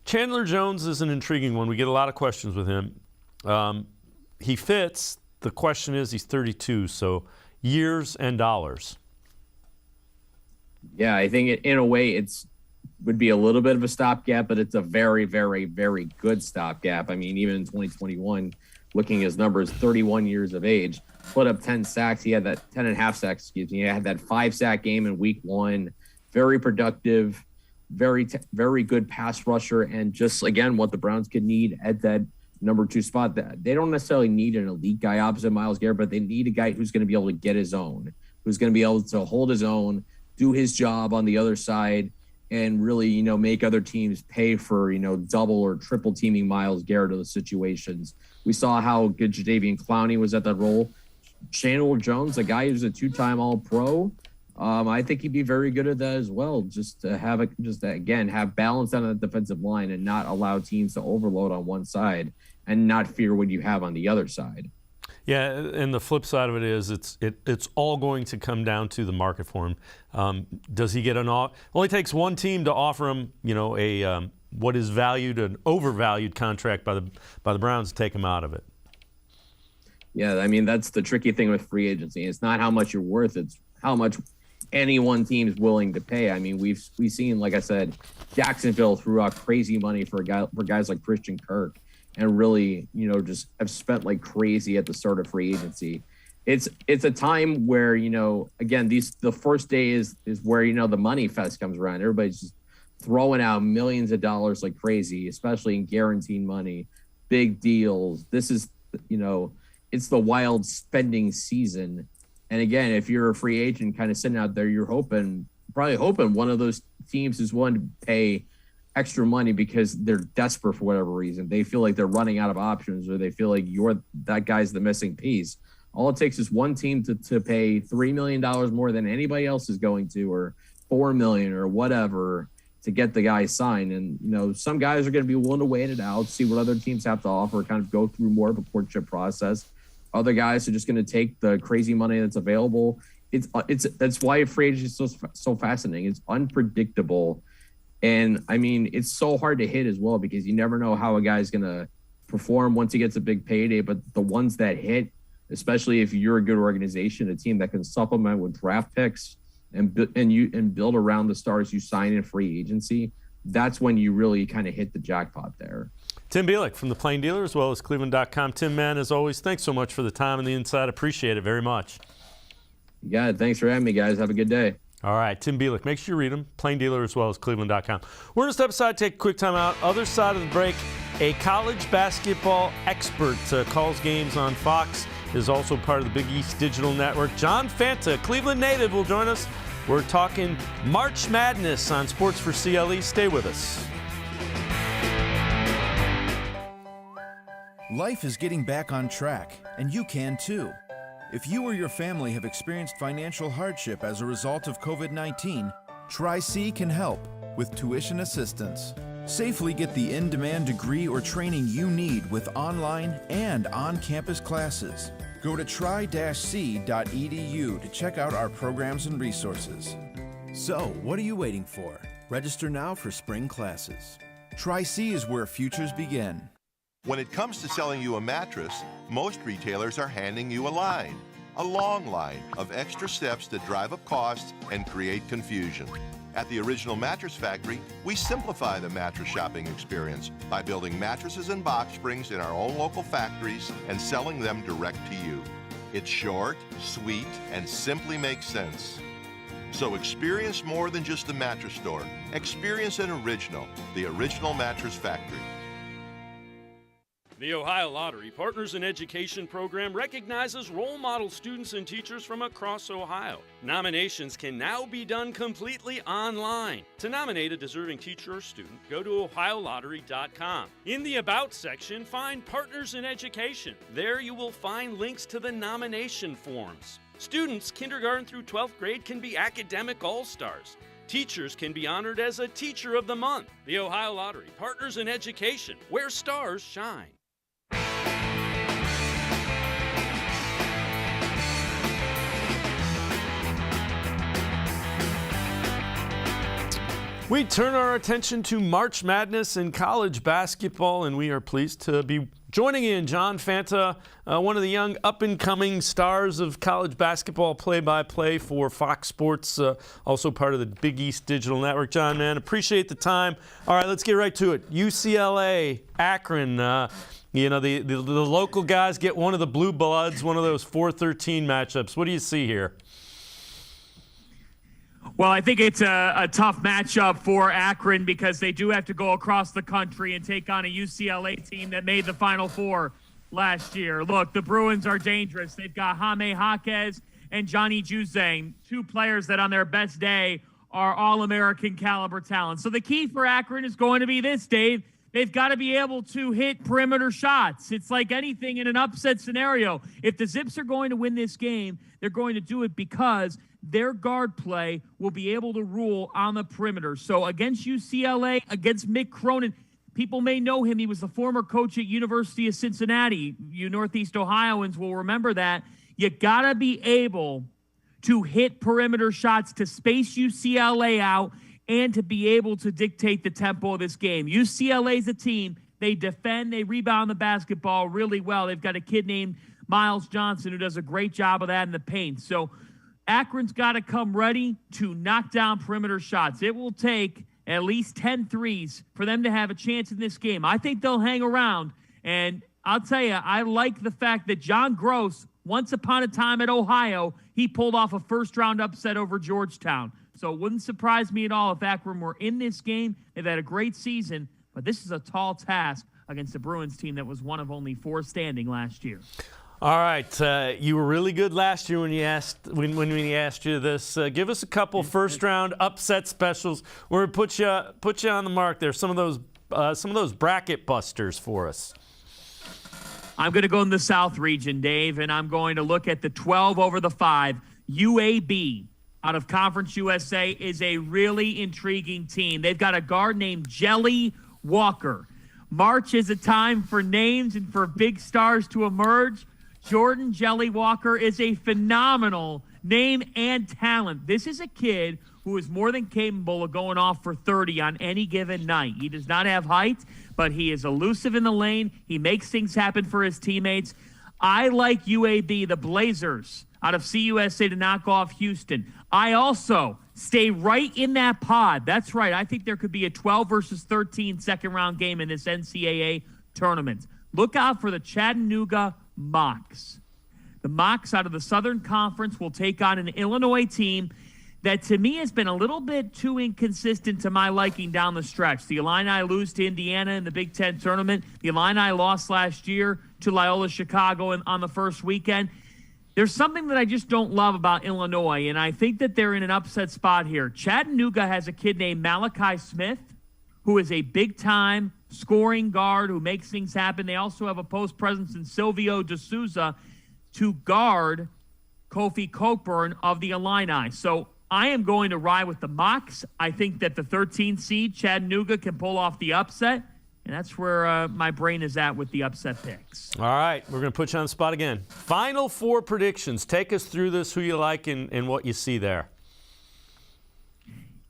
Speaker 1: Chandler Jones is an intriguing one. We get a lot of questions with him. He fits. The question is, he's 32, so years and dollars.
Speaker 2: Yeah, I think in a way would be a little bit of a stopgap, but it's a very, very, very good stopgap. I mean, even in 2021, looking at his numbers, 31 years of age, put up 10 sacks. He had that 10.5 sacks, excuse me. He had that 5-sack game in week 1. Very productive, very good pass rusher, and just, again, what the Browns could need at that number 2 spot. They don't necessarily need an elite guy opposite Myles Garrett, but they need a guy who's going to be able to get his own, who's going to be able to hold his own, do his job on the other side, and really, make other teams pay for, double or triple teaming Myles Garrett to the situations. We saw how good Jadeveon Clowney was at that role. Chandler Jones, a guy who's a 2-time All-Pro, I think he'd be very good at that as well. Just to have have balance on the defensive line and not allow teams to overload on one side and not fear what you have on the other side.
Speaker 1: Yeah, and the flip side of it is it's all going to come down to the market for him. Does he get an offer? Only takes one team to offer him, a what is valued an overvalued contract by the Browns to take him out of it.
Speaker 2: Yeah, I mean that's the tricky thing with free agency. It's not how much you're worth; it's how much any one team is willing to pay. I mean, we've seen, like I said, Jacksonville threw out crazy money for guys like Christian Kirk. And really, just have spent like crazy at the start of free agency. It's a time where, again, the first day is where, the money fest comes around. Everybody's just throwing out millions of dollars like crazy, especially in guaranteed money, big deals. This is, it's the wild spending season. And again, if you're a free agent kind of sitting out there, you're probably hoping one of those teams is willing to pay extra money because they're desperate for whatever reason. They feel like they're running out of options, or they feel like that guy's the missing piece. All it takes is one team to pay $3 million more than anybody else is going to, or $4 million or whatever, to get the guy signed. And, some guys are going to be willing to wait it out, see what other teams have to offer, kind of go through more of a courtship process. Other guys are just going to take the crazy money that's available. That's why free agency is so fascinating. It's unpredictable. And I mean, it's so hard to hit as well because you never know how a guy's going to perform once he gets a big payday. But the ones that hit, especially if you're a good organization, a team that can supplement with draft picks and build around the stars you sign in free agency, that's when you really kind of hit the jackpot there.
Speaker 1: Tim Bielik from the Plain Dealer as well as cleveland.com. Tim, man, as always, thanks so much for the time and the insight. Appreciate it very much.
Speaker 2: You got it. Thanks for having me, guys. Have a good day.
Speaker 1: All right, Tim Bielik. Make sure you read him. Plain Dealer as well as cleveland.com. We're going to step aside, take a quick time out. Other side of the break, a college basketball expert calls games on Fox, is also part of the Big East Digital Network. John Fanta, Cleveland native, will join us. We're talking March Madness on Sports4CLE. Stay with us.
Speaker 4: Life is getting back on track, and you can too. If you or your family have experienced financial hardship as a result of COVID-19, Tri-C can help with tuition assistance. Safely get the in-demand degree or training you need with online and on-campus classes. Go to tri-c.edu to check out our programs and resources. So, what are you waiting for? Register now for spring classes. Tri-C is where futures begin.
Speaker 8: When it comes to selling you a mattress, most retailers are handing you a long line of extra steps that drive up costs and create confusion. At the Original Mattress Factory, we simplify the mattress shopping experience by building mattresses and box springs in our own local factories and selling them direct to you. It's short, sweet, and simply makes sense. So experience more than just the mattress store. Experience an original, the Original Mattress Factory.
Speaker 1: The Ohio Lottery Partners in Education program recognizes role model students and teachers from across Ohio. Nominations can now be done completely online. To nominate a deserving teacher or student, go to ohiolottery.com. In the About section, find Partners in Education. There you will find links to the nomination forms. Students kindergarten through 12th grade can be academic all-stars. Teachers can be honored as a Teacher of the Month. The Ohio Lottery Partners in Education, where stars shine. We turn our attention to March Madness in college basketball, and we are pleased to be joining in John Fanta, one of the young up-and-coming stars of college basketball play-by-play for Fox Sports, also part of the Big East Digital Network. John, man, appreciate the time. All right, let's get right to it. UCLA, Akron, the local guys get one of the blue bloods, one of those 4-13 matchups. What do you see here?
Speaker 9: Well, I think it's a tough matchup for Akron because they do have to go across the country and take on a UCLA team that made the Final Four last year. Look, the Bruins are dangerous. They've got Jaime Jaquez and Johnny Juzang, two players that on their best day are All-American caliber talent. So the key for Akron is going to be this, Dave. They've got to be able to hit perimeter shots. It's like anything in an upset scenario. If the Zips are going to win this game, they're going to do it because their guard play will be able to rule on the perimeter. So against UCLA, against Mick Cronin, people may know him. He was the former coach at University of Cincinnati. You Northeast Ohioans will remember that. You got to be able to hit perimeter shots to space UCLA out and to be able to dictate the tempo of this game. UCLA is a team. They defend, they rebound the basketball really well. They've got a kid named Miles Johnson who does a great job of that in the paint. So Akron's got to come ready to knock down perimeter shots. It will take at least 10 threes for them to have a chance in this game. I think they'll hang around. And I'll tell you, I like the fact that John Gross, once upon a time at Ohio, he pulled off a first-round upset over Georgetown. So it wouldn't surprise me at all if Akron were in this game. They've had a great season, but this is a tall task against the Bruins team that was one of only 4 standing last year.
Speaker 1: All right, you were really good last year when we asked you this. Give us a couple first-round upset specials where we put you on the mark there. Some of those bracket busters for us.
Speaker 9: I'm going to go in the South region, Dave, and I'm going to look at the 12 over the 5. UAB out of Conference USA is a really intriguing team. They've got a guard named Jelly Walker. March is a time for names and for big stars to emerge. Jordan Jelly Walker is a phenomenal name and talent. This is a kid who is more than capable of going off for 30 on any given night. He does not have height, but he is elusive in the lane. He makes things happen for his teammates. I like UAB, the Blazers, out of CUSA to knock off Houston. I also stay right in that pod. That's right. I think there could be a 12 versus 13 second-round game in this NCAA tournament. Look out for the Chattanooga Mocs. The Mocs out of the Southern Conference will take on an Illinois team that to me has been a little bit too inconsistent to my liking down the stretch. The Illini lose to Indiana in the Big Ten tournament. The Illini lost last year to Loyola Chicago on the first weekend. There's something that I just don't love about Illinois, and I think that they're in an upset spot here. Chattanooga has a kid named Malachi Smith, who is a big-time scoring guard who makes things happen. They also have a post presence in Silvio De Souza to guard Kofi Cockburn of the Illini. So I am going to ride with the Mocs. I think that the 13th seed, Chattanooga, can pull off the upset, and that's where my brain is at with the upset picks.
Speaker 1: All right, we're going to put you on the spot again. Final four predictions. Take us through this, who you like and what you see there.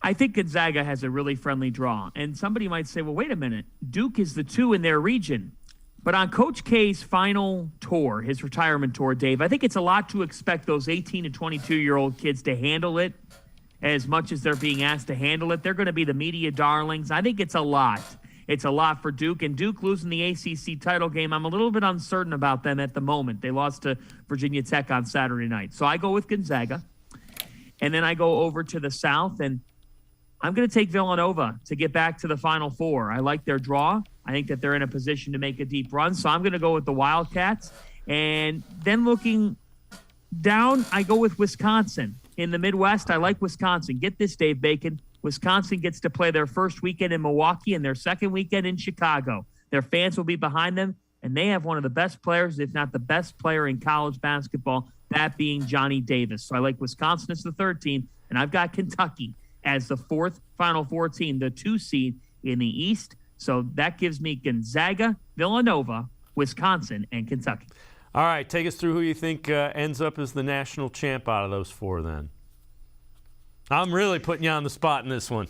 Speaker 9: I think Gonzaga has a really friendly draw, and somebody might say, well, wait a minute. Duke is the 2 in their region. But on Coach K's final tour, his retirement tour, Dave, I think it's a lot to expect those 18 to 22-year-old kids to handle it as much as they're being asked to handle it. They're going to be the media darlings. I think it's a lot. It's a lot for Duke. And Duke losing the ACC title game, I'm a little bit uncertain about them at the moment. They lost to Virginia Tech on Saturday night. So I go with Gonzaga. And then I go over to the South, and I'm going to take Villanova to get back to the Final Four. I like their draw. I think that they're in a position to make a deep run. So I'm going to go with the Wildcats. And then looking down, I go with Wisconsin. In the Midwest, I like Wisconsin. Get this, Dave Bacon. Wisconsin gets to play their first weekend in Milwaukee and their second weekend in Chicago. Their fans will be behind them, and they have one of the best players, if not the best player in college basketball, that being Johnny Davis. So I like Wisconsin as the 3rd team, and I've got Kentucky as the 4th Final Four team, the 2 seed in the East. So that gives me Gonzaga, Villanova, Wisconsin, and Kentucky.
Speaker 1: All right, take us through who you think ends up as the national champ out of those 4 then. I'm really putting you on the spot in this one.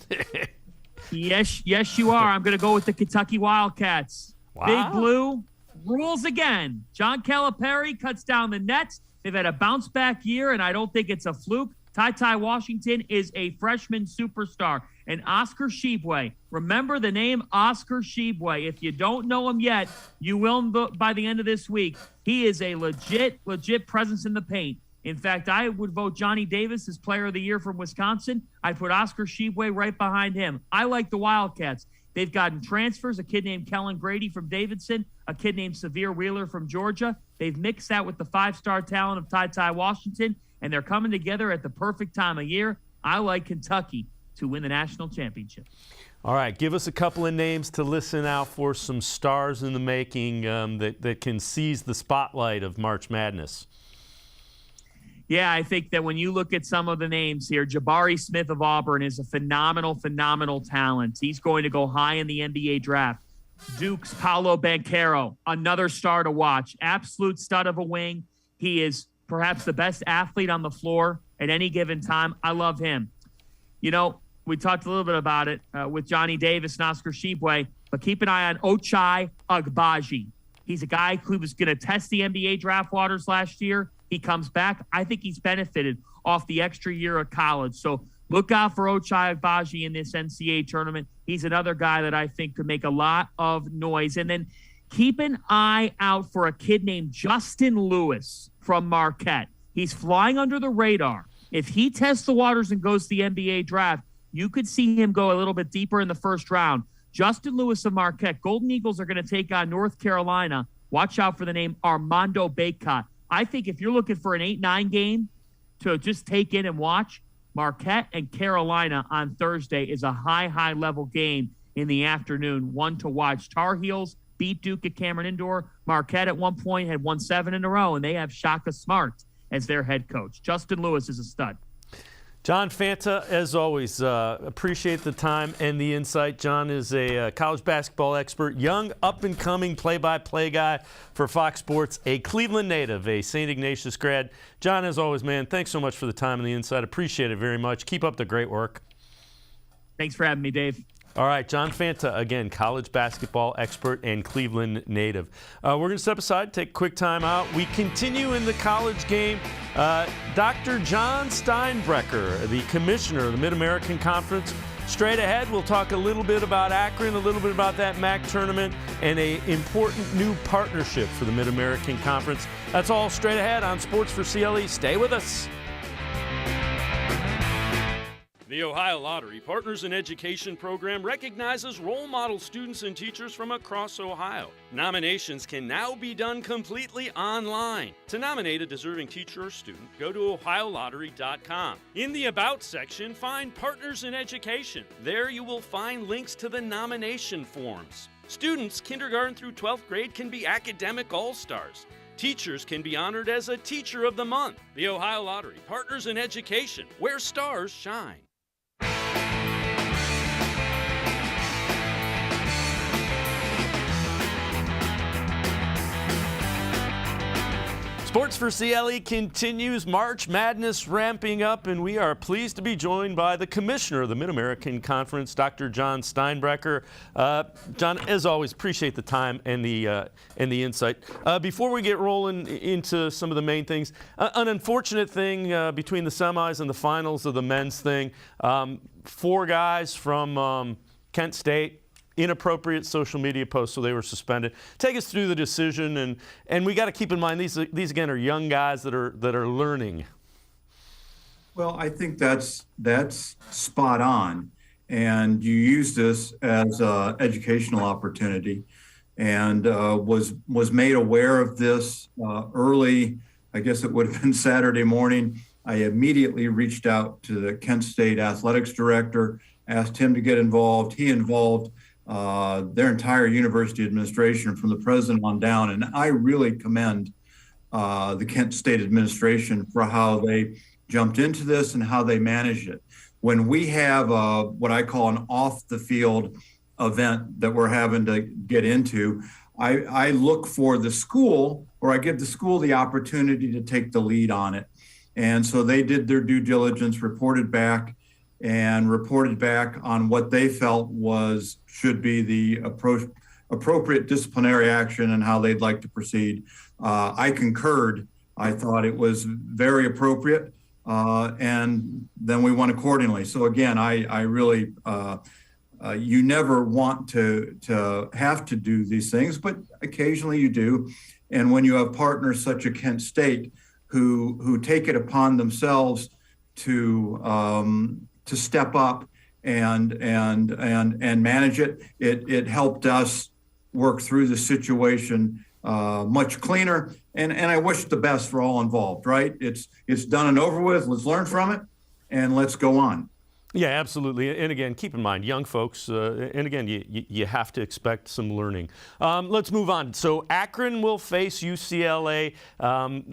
Speaker 9: Yes, you are. I'm going to go with the Kentucky Wildcats.
Speaker 1: Wow.
Speaker 9: Big Blue rules again. John Calipari cuts down the nets. They've had a bounce-back year, and I don't think it's a fluke. Ty Washington is a freshman superstar. And Oscar Tshiebwe, remember the name Oscar Tshiebwe. If you don't know him yet, you will by the end of this week. He is a legit presence in the paint. In fact, I would vote Johnny Davis as Player of the Year from Wisconsin. I'd put Oscar Tshiebwe right behind him. I like the Wildcats. They've gotten transfers, a kid named Kellen Grady from Davidson, a kid named Severe Wheeler from Georgia. They've mixed that with the 5-star talent of Ty Washington, and they're coming together at the perfect time of year. I like Kentucky to win the national championship.
Speaker 1: All right, give us a couple of names to listen out for, some stars in the making that can seize the spotlight of March Madness.
Speaker 9: Yeah, I think that when you look at some of the names here, Jabari Smith of Auburn is a phenomenal talent. He's going to go high in the NBA draft. Duke's Paolo Banchero, another star to watch. Absolute stud of a wing. He is perhaps the best athlete on the floor at any given time. I love him. You know, we talked a little bit about it with Johnny Davis and Oscar Tshiebwe, but keep an eye on Ochai Agbaji. He's a guy who was going to test the NBA draft waters last year. He comes back. I think he's benefited off the extra year of college. So look out for Ochai Agbaji in this NCAA tournament. He's another guy that I think could make a lot of noise. And then keep an eye out for a kid named Justin Lewis from Marquette. He's flying under the radar. If he tests the waters and goes to the NBA draft, you could see him go a little bit deeper in the first round. Justin Lewis of Marquette. Golden Eagles are going to take on North Carolina. Watch out for the name Armando Bacot. I think if you're looking for an 8-9 game to just take in and watch, Marquette and Carolina on Thursday is a high-level game in the afternoon, one to watch. Tar Heels beat Duke at Cameron Indoor. Marquette at one point had won 7 in a row, and they have Shaka Smart as their head coach. Justin Lewis is a stud.
Speaker 1: John Fanta, as always, appreciate the time and the insight. John is a college basketball expert, young, up-and-coming play-by-play guy for Fox Sports, a Cleveland native, a St. Ignatius grad. John, as always, man, thanks so much for the time and the insight. Appreciate it very much. Keep up the great work.
Speaker 9: Thanks for having me, Dave.
Speaker 1: All right, John Fanta, again, college basketball expert and Cleveland native. We're going to step aside, take a quick time out. We continue in the college game. Dr. Jon Steinbrecher, the commissioner of the Mid-American Conference. Straight ahead, we'll talk a little bit about Akron, a little bit about that MAC tournament, and an important new partnership for the Mid-American Conference. That's all straight ahead on Sports4CLE. Stay with us. The Ohio Lottery Partners in Education program recognizes role model students and teachers from across Ohio. Nominations can now be done completely online. To nominate a deserving teacher or student, go to ohiolottery.com. In the About section, find Partners in Education. There you will find links to the nomination forms. Students, kindergarten through 12th grade, can be academic all-stars. Teachers can be honored as a Teacher of the Month. The Ohio Lottery Partners in Education, where stars shine. Sports4CLE continues, March Madness ramping up, and we are pleased to be joined by the commissioner of the Mid-American Conference, Dr. Jon Steinbrecher. John, as always, appreciate the time and the insight. Before we get rolling into some of the main things, an unfortunate thing between the semis and the finals of the men's thing, 4 guys from Kent State, inappropriate social media posts, so they were suspended. Take us through the decision, and we got to keep in mind these again are young guys that are learning.
Speaker 10: Well, I think that's spot on, and you use this as an educational opportunity, and was made aware of this early. I guess it would have been Saturday morning. I immediately reached out to the Kent State athletics director, asked him to get involved. He involved their entire university administration from the president on down. And I really commend the Kent State administration for how they jumped into this and how they managed it. When we have what I call an off the field event that we're having to get into, I look for the school, or I give the school the opportunity to take the lead on it. And so they did their due diligence, reported back on what they felt should be the appropriate disciplinary action and how they'd like to proceed. I concurred. I thought it was very appropriate, and then we went accordingly. So again, I really, you never want to have to do these things, but occasionally you do. And when you have partners such as Kent State who take it upon themselves to step up and manage it, it helped us work through the situation much cleaner. And I wish the best for all involved, right? It's done and over with. Let's learn from it and let's go on.
Speaker 1: Yeah, absolutely. And again, keep in mind, young folks, and again, you have to expect some learning. Let's move on. So Akron will face UCLA.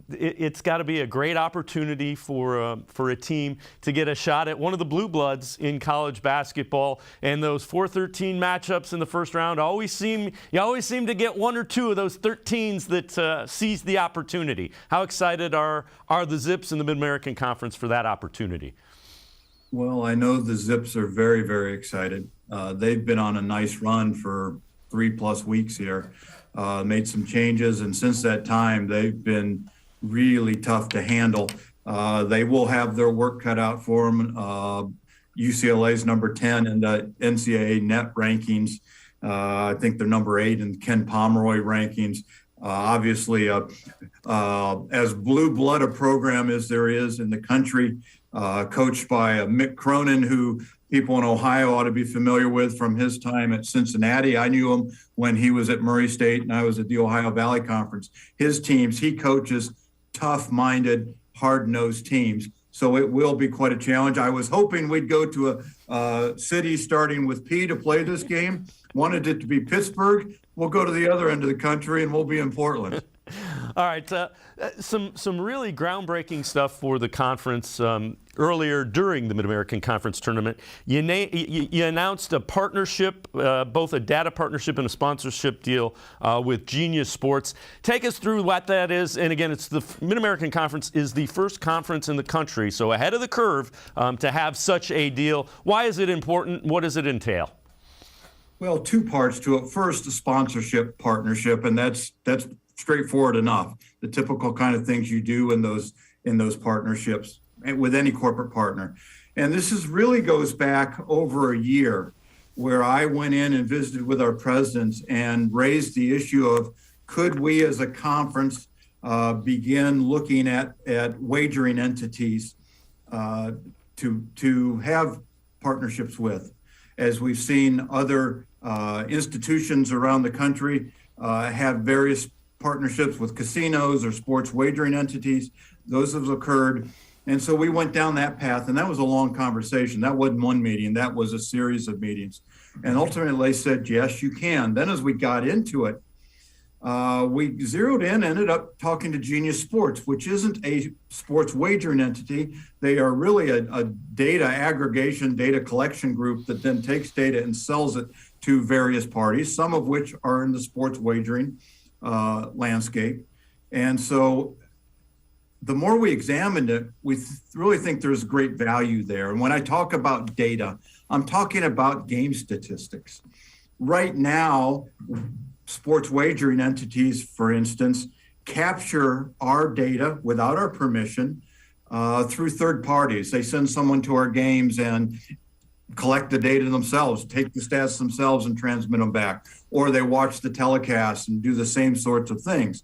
Speaker 1: It's got to be a great opportunity for a team to get a shot at one of the blue bloods in college basketball. And those 4-13 matchups in the first round you always seem to get 1 or 2 of those 13s that seize the opportunity. How excited are the Zips in the Mid-American Conference for that opportunity?
Speaker 10: Well, I know the Zips are very, very excited. They've been on a nice run for 3+ weeks here, made some changes, and since that time, they've been really tough to handle. They will have their work cut out for them. UCLA's number 10 in the NCAA net rankings. I think they're number 8 in Ken Pomeroy rankings. Obviously, as blue blood a program as there is in the country, coached by Mick Cronin, who people in Ohio ought to be familiar with from his time at Cincinnati. I knew him when he was at Murray State and I was at the Ohio Valley Conference. His teams, he coaches tough-minded, hard-nosed teams. So it will be quite a challenge. I was hoping we'd go to a city starting with P to play this game. Wanted it to be Pittsburgh. We'll go to the other end of the country and we'll be in Portland.
Speaker 1: All right, some really groundbreaking stuff for the conference. Earlier during the Mid-American Conference tournament, you announced a partnership, both a data partnership and a sponsorship deal with Genius Sports. Take us through what that is. And again, it's the Mid-American Conference is the first conference in the country, so ahead of the curve to have such a deal. Why is it important? What does it entail?
Speaker 10: Well, two parts to it. First, a sponsorship partnership, and that's straightforward enough. The typical kind of things you do in those partnerships with any corporate partner. And this really goes back over a year, where I went in and visited with our presidents and raised the issue of, could we as a conference begin looking at wagering entities to have partnerships with, as we've seen other institutions around the country have various partnerships with casinos or sports wagering entities. Those have occurred. And so we went down that path, and that was a long conversation. That wasn't one meeting, that was a series of meetings. And ultimately they said, yes, you can. Then as we got into it, we zeroed in, ended up talking to Genius Sports, which isn't a sports wagering entity. They are really a data aggregation, data collection group that then takes data and sells it to various parties, some of which are in the sports wagering landscape. And so the more we examined it, we really think there's great value there. And when I talk about data, I'm talking about game statistics. Right now, sports wagering entities, for instance, capture our data without our permission through third parties. They send someone to our games and collect the data themselves, take the stats themselves and transmit them back. Or they watch the telecast and do the same sorts of things.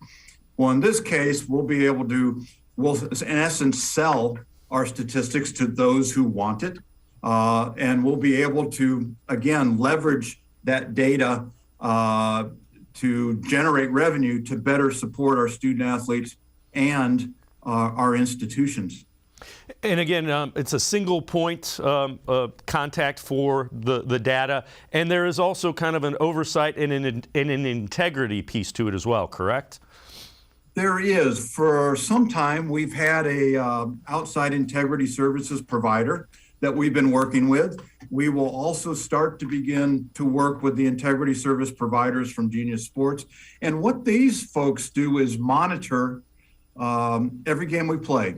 Speaker 10: Well, in this case, we'll in essence sell our statistics to those who want it. And we'll be able to, again, leverage that data to generate revenue to better support our student athletes and our institutions.
Speaker 1: And again, it's a single point contact for the data. And there is also kind of an oversight and an integrity piece to it as well, correct?
Speaker 10: There is. For some time, we've had a outside integrity services provider that we've been working with. We will also start to begin to work with the integrity service providers from Genius Sports. And what these folks do is monitor every game we play.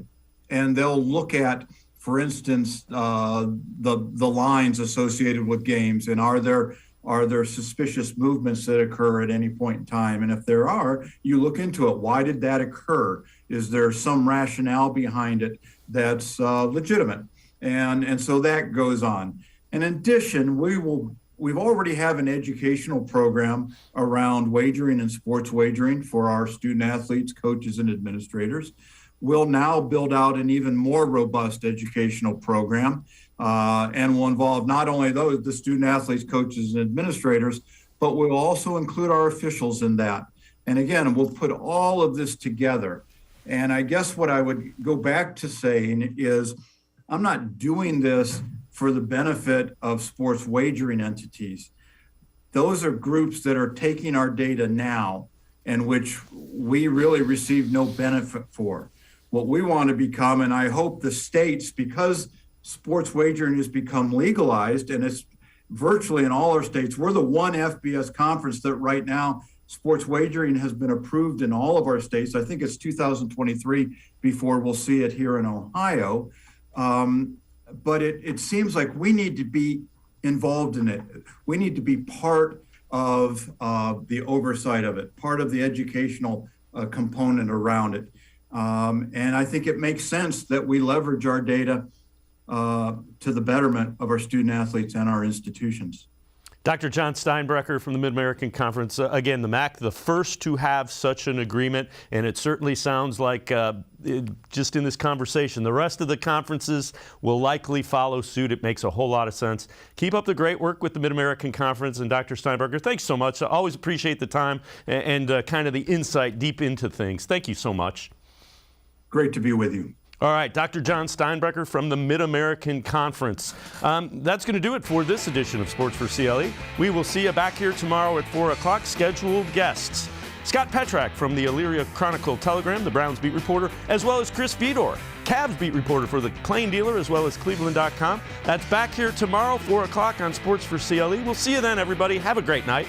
Speaker 10: And they'll look at, for instance, the lines associated with games, and are there suspicious movements that occur at any point in time? And if there are, you look into it. Why did that occur? Is there some rationale behind it that's legitimate? And so that goes on. In addition, we've already have an educational program around wagering and sports wagering for our student athletes, coaches, and administrators. We'll now build out an even more robust educational program, and will involve not only the student athletes, coaches, and administrators, but we'll also include our officials in that. And again, we'll put all of this together. And I guess what I would go back to saying is, I'm not doing this for the benefit of sports wagering entities. Those are groups that are taking our data now, and which we really receive no benefit for. What we want to become, and I hope the states, because sports wagering has become legalized, and it's virtually in all our states, we're the one FBS conference that right now sports wagering has been approved in all of our states. I think it's 2023 before we'll see it here in Ohio. But it seems like we need to be involved in it. We need to be part of the oversight of it, part of the educational component around it. And I think it makes sense that we leverage our data to the betterment of our student athletes and our institutions.
Speaker 1: Dr. Jon Steinbrecher from the Mid-American Conference. Again, the MAC, the first to have such an agreement, and it certainly sounds like just in this conversation, the rest of the conferences will likely follow suit. It makes a whole lot of sense. Keep up the great work with the Mid-American Conference, and Dr. Steinbrecher, thanks so much. I always appreciate the time and kind of the insight deep into things. Thank you so much.
Speaker 10: Great to be with you.
Speaker 1: All right, Dr. Jon Steinbrecher from the Mid-American Conference. That's going to do it for this edition of Sports4CLE. We will see you back here tomorrow at 4 o'clock. Scheduled guests: Scott Petrak from the Elyria Chronicle-Telegram, the Browns beat reporter, as well as Chris Fedor, Cavs beat reporter for the Plain Dealer, as well as cleveland.com. That's back here tomorrow, 4 o'clock on Sports4CLE. We'll see you then, everybody. Have a great night.